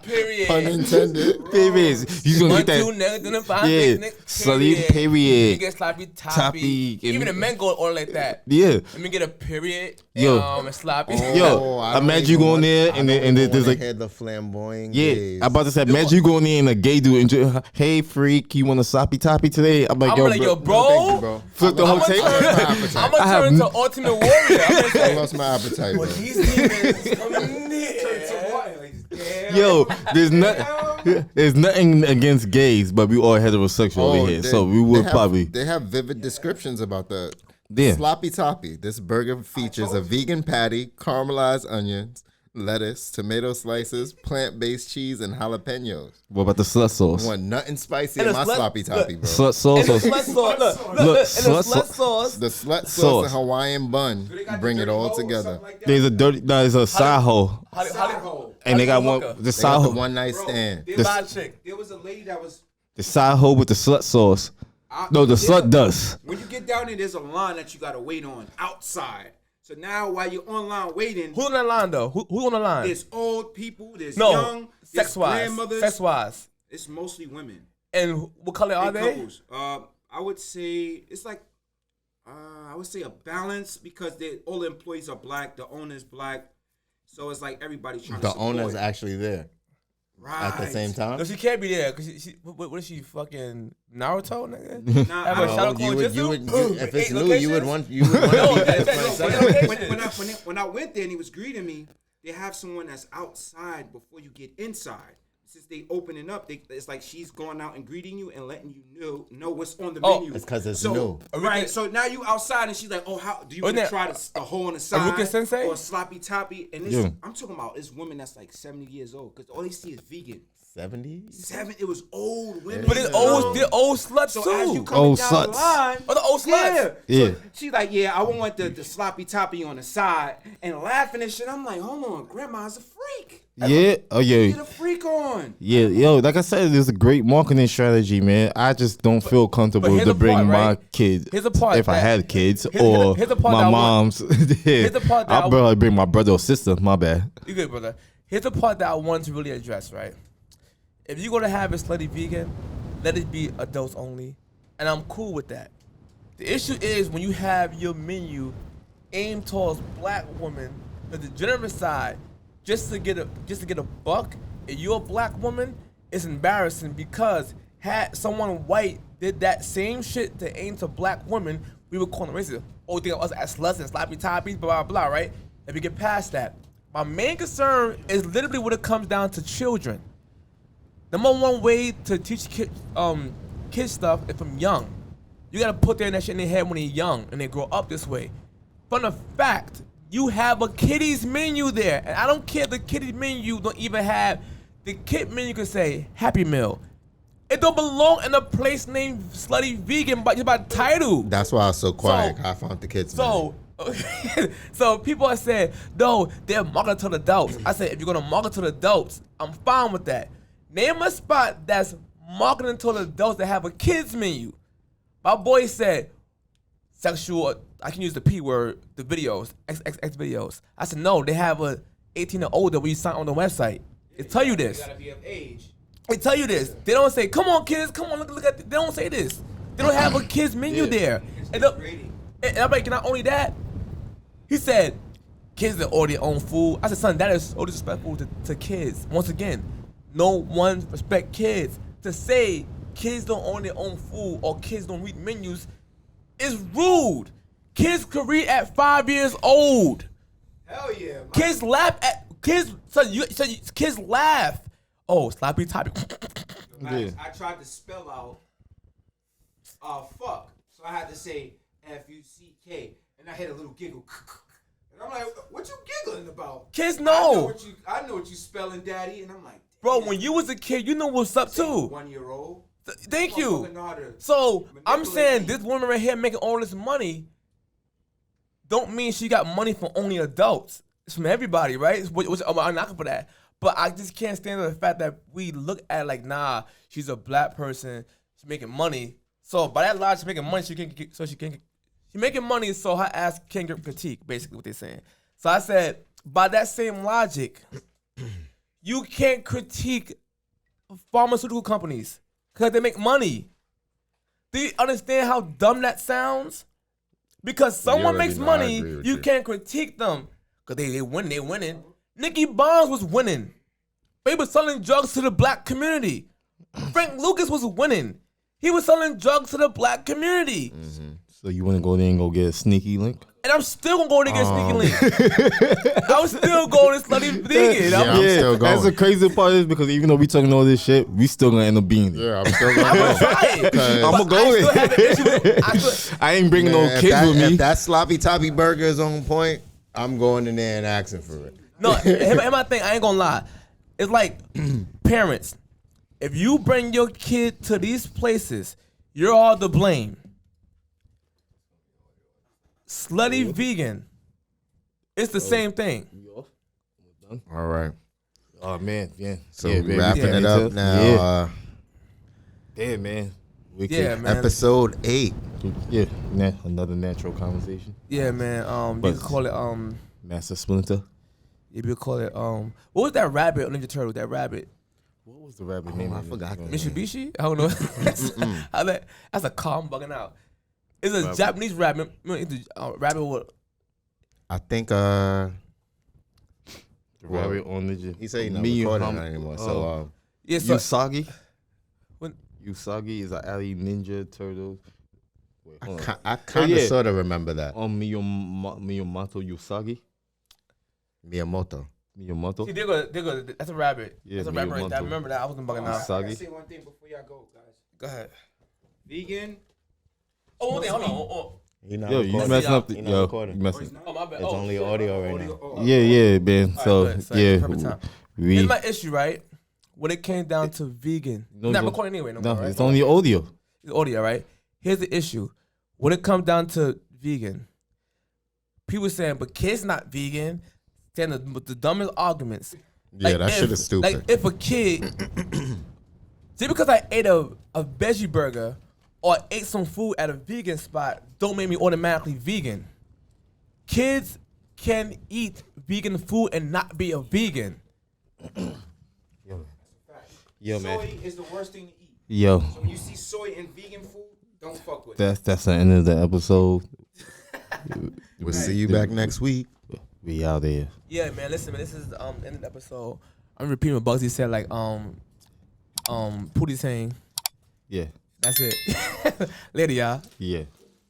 [SPEAKER 2] Period.
[SPEAKER 3] Pun intended.
[SPEAKER 1] Period. You gonna
[SPEAKER 2] One,
[SPEAKER 1] get
[SPEAKER 2] two,
[SPEAKER 1] that?
[SPEAKER 2] niggas, then five,
[SPEAKER 1] Yeah.
[SPEAKER 2] six, niggas,
[SPEAKER 1] Slutty, period.
[SPEAKER 2] You get sloppy,
[SPEAKER 1] Toppy,
[SPEAKER 2] toppy.
[SPEAKER 1] and-
[SPEAKER 2] Even the men go all like that.
[SPEAKER 1] Yeah.
[SPEAKER 2] Let me get a period.
[SPEAKER 1] Yo.
[SPEAKER 2] And sloppy.
[SPEAKER 1] Yo,
[SPEAKER 3] I don't
[SPEAKER 1] imagine
[SPEAKER 3] even
[SPEAKER 1] you going
[SPEAKER 3] want-
[SPEAKER 1] there and
[SPEAKER 3] I don't
[SPEAKER 1] there's
[SPEAKER 3] even
[SPEAKER 1] like,
[SPEAKER 3] wanna hear the flamboyant
[SPEAKER 1] yeah,
[SPEAKER 3] gaze.
[SPEAKER 1] I'm about to say, imagine you going in and a gay dude and hey freak, you want a sloppy toppy today? I'm like,
[SPEAKER 2] I'm
[SPEAKER 1] yo,
[SPEAKER 2] like, yo,
[SPEAKER 1] bro,
[SPEAKER 2] bro.
[SPEAKER 3] Thank you, bro.
[SPEAKER 1] flip the whole table.
[SPEAKER 2] I'm gonna
[SPEAKER 1] I have
[SPEAKER 2] turn into Ultimate Warrior. I'm gonna
[SPEAKER 3] I
[SPEAKER 2] say,
[SPEAKER 3] lost my appetite, bro.
[SPEAKER 2] these demons coming near.
[SPEAKER 1] Yo, there's nothing against gays, but we all heterosexual over here, so we would probably.
[SPEAKER 3] They have vivid descriptions about the
[SPEAKER 1] Yeah.
[SPEAKER 3] sloppy toppy. This burger features a vegan patty, caramelized onions, lettuce, tomato slices, plant-based cheese, and jalapenos.
[SPEAKER 1] What about the slut sauce?
[SPEAKER 3] Want nothing spicy
[SPEAKER 2] And
[SPEAKER 3] in
[SPEAKER 2] the
[SPEAKER 3] my
[SPEAKER 2] slut-
[SPEAKER 3] sloppy toppy, bro.
[SPEAKER 1] Slut sauce.
[SPEAKER 2] And the slut sauce. Look,
[SPEAKER 1] Look,
[SPEAKER 2] and the
[SPEAKER 1] slut
[SPEAKER 2] slut
[SPEAKER 1] sauce.
[SPEAKER 2] sauce.
[SPEAKER 3] The slut sauce
[SPEAKER 1] Sauce.
[SPEAKER 3] and Hawaiian bun bring it all together.
[SPEAKER 1] There's a there's a side hoe,
[SPEAKER 2] How
[SPEAKER 1] and they got one.
[SPEAKER 2] Hollywood
[SPEAKER 1] The
[SPEAKER 3] They
[SPEAKER 1] side
[SPEAKER 3] got the
[SPEAKER 1] hoe,
[SPEAKER 3] one night stand.
[SPEAKER 2] Side chick.
[SPEAKER 6] There was a lady that was.
[SPEAKER 1] the side hoe with the slut sauce. No, the slut does.
[SPEAKER 6] When you get down there, there's a line that you gotta wait on outside. So now while you're online waiting,
[SPEAKER 2] Who's on the line though? Who on the line?
[SPEAKER 6] there's old people, there's
[SPEAKER 2] No,
[SPEAKER 6] young, there's
[SPEAKER 2] sex wise.
[SPEAKER 6] grandmothers.
[SPEAKER 2] Sex wise.
[SPEAKER 6] It's mostly women.
[SPEAKER 2] And what color are
[SPEAKER 6] And
[SPEAKER 2] they?
[SPEAKER 6] couples. I would say it's like I would say a balance because all the employees are black, the owner's black, so it's like everybody's trying to
[SPEAKER 3] The
[SPEAKER 6] support.
[SPEAKER 3] owner's actually there
[SPEAKER 6] right
[SPEAKER 3] at the same time.
[SPEAKER 2] No, she can't be there because what is she fucking Naruto, nigga?
[SPEAKER 6] Nah,
[SPEAKER 2] Have
[SPEAKER 6] I
[SPEAKER 2] a
[SPEAKER 6] don't-
[SPEAKER 2] shadow
[SPEAKER 3] No,
[SPEAKER 2] clone jutsu?
[SPEAKER 3] if it's
[SPEAKER 2] Eight
[SPEAKER 3] new, you would
[SPEAKER 2] locations?
[SPEAKER 3] want
[SPEAKER 2] No,
[SPEAKER 3] to be there
[SPEAKER 2] that's
[SPEAKER 3] for
[SPEAKER 2] no,
[SPEAKER 3] myself.
[SPEAKER 2] location.
[SPEAKER 6] when I went there and he was greeting me, they have someone that's outside before you get inside. Since they opening up, it's like she's going out and greeting you and letting you know what's on the
[SPEAKER 2] Oh,
[SPEAKER 6] menu.
[SPEAKER 3] It's 'cause it's
[SPEAKER 6] so,
[SPEAKER 3] new.
[SPEAKER 6] Right. So now you outside and she's like, "Oh, how do you want to
[SPEAKER 2] Isn't
[SPEAKER 6] try a hole in the side
[SPEAKER 2] Aruka Sensei?
[SPEAKER 6] or a sloppy toppy?" And this,
[SPEAKER 1] Yeah.
[SPEAKER 6] I'm talking about this woman that's like 70 years old because all they see is vegan.
[SPEAKER 3] 70?
[SPEAKER 6] It was old women.
[SPEAKER 2] But it's old, they're old sluts
[SPEAKER 6] So
[SPEAKER 2] too.
[SPEAKER 6] as you coming
[SPEAKER 1] Old
[SPEAKER 6] down
[SPEAKER 1] sluts.
[SPEAKER 6] the line,
[SPEAKER 2] Oh, the old sluts.
[SPEAKER 6] yeah.
[SPEAKER 1] Yeah.
[SPEAKER 6] So she's like, "Yeah, I want the sloppy toppy on the side," and laughing and shit. I'm like, "Hold on, grandma's a freak.
[SPEAKER 1] Yeah. Oh yeah.
[SPEAKER 6] Get a freak on."
[SPEAKER 1] Yeah, yo, like I said, it's a great marketing strategy, man. I just don't feel comfortable
[SPEAKER 2] here's
[SPEAKER 1] to
[SPEAKER 2] the
[SPEAKER 1] bring
[SPEAKER 2] part,
[SPEAKER 1] my
[SPEAKER 2] right?
[SPEAKER 1] kids.
[SPEAKER 2] Here's the part
[SPEAKER 1] if I
[SPEAKER 2] that-
[SPEAKER 1] had kids
[SPEAKER 2] here's-
[SPEAKER 1] or
[SPEAKER 2] here's the part that
[SPEAKER 1] my
[SPEAKER 2] I
[SPEAKER 1] mom's.
[SPEAKER 2] Here's the part that I
[SPEAKER 1] I'll probably bring my brother or sister. My bad.
[SPEAKER 2] You good, brother. Here's the part that I want to really address, right? If you're gonna have a slutty vegan, let it be adults only, and I'm cool with that. The issue is when you have your menu aimed towards black women, the degenerate side, just to get a buck. If you're a black woman, it's embarrassing because had someone white did that same shit to aim to black women, we would call them racist. Oh, think of us as sluts and sloppy toppies, blah blah blah, right? If we get past that, my main concern is literally when it comes down to children. Number one way to teach kids stuff is from young. You gotta put that shit in their head when they're young and they grow up this way. From the fact you have a kiddies menu there, and I don't care if the kiddies menu don't even have the kid menu can say Happy Meal. It don't belong in a place named Slutty Vegan by just by title.
[SPEAKER 3] That's why I was so quiet.
[SPEAKER 2] So-
[SPEAKER 3] I found the kids.
[SPEAKER 2] So, so people are saying, no, they're marketing to the adults. I said, if you're gonna market to the adults, I'm fine with that. Name a spot that's marketing to the adults that have a kids menu. My boy said, sexual, I can use the P word, the videos, XXX videos. I said, no, they have a 18 and older when you sign on the website. It tell you this.
[SPEAKER 6] You gotta be of age.
[SPEAKER 2] They tell you this. They don't say, come on, kids, come on, look at this. They don't say this. They don't have a kids menu there. And I'm like, not only that, He said, kids that order their own food. I said, son, that is so disrespectful to kids. Once again, no one respect kids. To say kids don't own their own food or kids don't read menus is rude. Kids can read at 5 years old.
[SPEAKER 6] Hell yeah.
[SPEAKER 2] Kids laugh at kids. Kids laugh. Oh, sloppy topic.
[SPEAKER 6] I tried to spell out fuck, so I had to say F-U-C-K, and I had a little giggle. And I'm like, what you giggling about?
[SPEAKER 2] Kids know.
[SPEAKER 6] I know what you spelling, daddy, and I'm like,
[SPEAKER 2] bro, when you was a kid, you know what's up too.
[SPEAKER 6] 1-year-old.
[SPEAKER 2] Thank you. So I'm saying this woman right here making all this money don't mean she got money from only adults. It's from everybody, right? I'm not for that. But I just can't stand the fact that we look at it like, nah, she's a black person, she's making money. So by that logic, she's making money, she's making money, so her ass can't get critique, basically what they're saying. So I said, by that same logic, you can't critique pharmaceutical companies because they make money. Do you understand how dumb that sounds? Because someone makes money, you can't critique them because they winning. Nicki Bonds was winning. They were selling drugs to the black community. Frank Lucas was winning. He was selling drugs to the black community.
[SPEAKER 1] Mm-hmm. So you want to go there and go get a sneaky link?
[SPEAKER 2] And I'm still going to go there and get a sneaky link. I'm still going to study vegan.
[SPEAKER 3] I'm still going.
[SPEAKER 1] That's the crazy part is because even though we talking all this shit, we still going to end up being there.
[SPEAKER 3] Yeah, I'm still going.
[SPEAKER 2] I'm going to try it.
[SPEAKER 1] I'm going to go there. I ain't bringing no kids with me.
[SPEAKER 3] If that sloppy toppy burger is on point, I'm going in there and asking for it.
[SPEAKER 2] No, here's my thing. I ain't going to lie. It's like parents. If you bring your kid to these places, you're all to blame. Slutty vegan. It's the same thing.
[SPEAKER 3] All right.
[SPEAKER 1] Oh, man. Yeah.
[SPEAKER 3] So
[SPEAKER 1] yeah,
[SPEAKER 3] we wrapping it up now.
[SPEAKER 1] Damn, man.
[SPEAKER 2] Yeah, man.
[SPEAKER 3] Episode 8.
[SPEAKER 1] Yeah. Another natural conversation.
[SPEAKER 2] Yeah, man. You could call it
[SPEAKER 1] Master Splinter.
[SPEAKER 2] You could call it what was that rabbit on Ninja Turtle? That rabbit.
[SPEAKER 1] What was the rabbit name?
[SPEAKER 3] I forgot.
[SPEAKER 2] Mitsubishi? I don't know. That's a car. I'm bugging out. It's a Japanese rabbit. Rabbit what?
[SPEAKER 3] I think
[SPEAKER 1] The rabbit on the
[SPEAKER 3] he said he's not recording it anymore. So
[SPEAKER 2] yeah, so
[SPEAKER 1] Usagi.
[SPEAKER 2] When,
[SPEAKER 1] Usagi is an alley ninja turtle. Wait,
[SPEAKER 3] I kind of sort of remember that.
[SPEAKER 1] Miyamoto Usagi.
[SPEAKER 3] Miyamoto.
[SPEAKER 2] see, they go. That's a rabbit.
[SPEAKER 1] Yeah,
[SPEAKER 2] that's a rabbit right there. I remember that. I wasn't bugging out.
[SPEAKER 6] I gotta say one thing before y'all go, guys.
[SPEAKER 2] Go ahead.
[SPEAKER 6] Vegan.
[SPEAKER 2] Oh, one thing. Hold on.
[SPEAKER 1] Yo, you messing up the
[SPEAKER 3] He not recording.
[SPEAKER 2] Oh, my bad.
[SPEAKER 3] It's only audio right now.
[SPEAKER 1] Yeah, man. So yeah,
[SPEAKER 2] Here's my issue, right? When it came down to vegan, not recording anyway. No, right?
[SPEAKER 1] It's only audio.
[SPEAKER 2] It's audio, right? Here's the issue. When it comes down to vegan, people saying, but kids not vegan, saying the dumbest arguments.
[SPEAKER 3] Yeah, that shit is stupid.
[SPEAKER 2] Like if a kid, see, because I ate a veggie burger or ate some food at a vegan spot, don't make me automatically vegan. Kids can eat vegan food and not be a vegan.
[SPEAKER 1] Yo, man.
[SPEAKER 6] Soy is the worst thing to eat.
[SPEAKER 1] Yo.
[SPEAKER 6] So when you see soy in vegan food, don't fuck with it.
[SPEAKER 1] That's the end of the episode.
[SPEAKER 3] We'll see you back next week.
[SPEAKER 1] We out there.
[SPEAKER 2] Yeah, man. Listen, man. This is the end of the episode. I'm repeating what BUGSIE said. Like Pootie saying.
[SPEAKER 1] Yeah.
[SPEAKER 2] That's it. Later, y'all.
[SPEAKER 1] Yeah.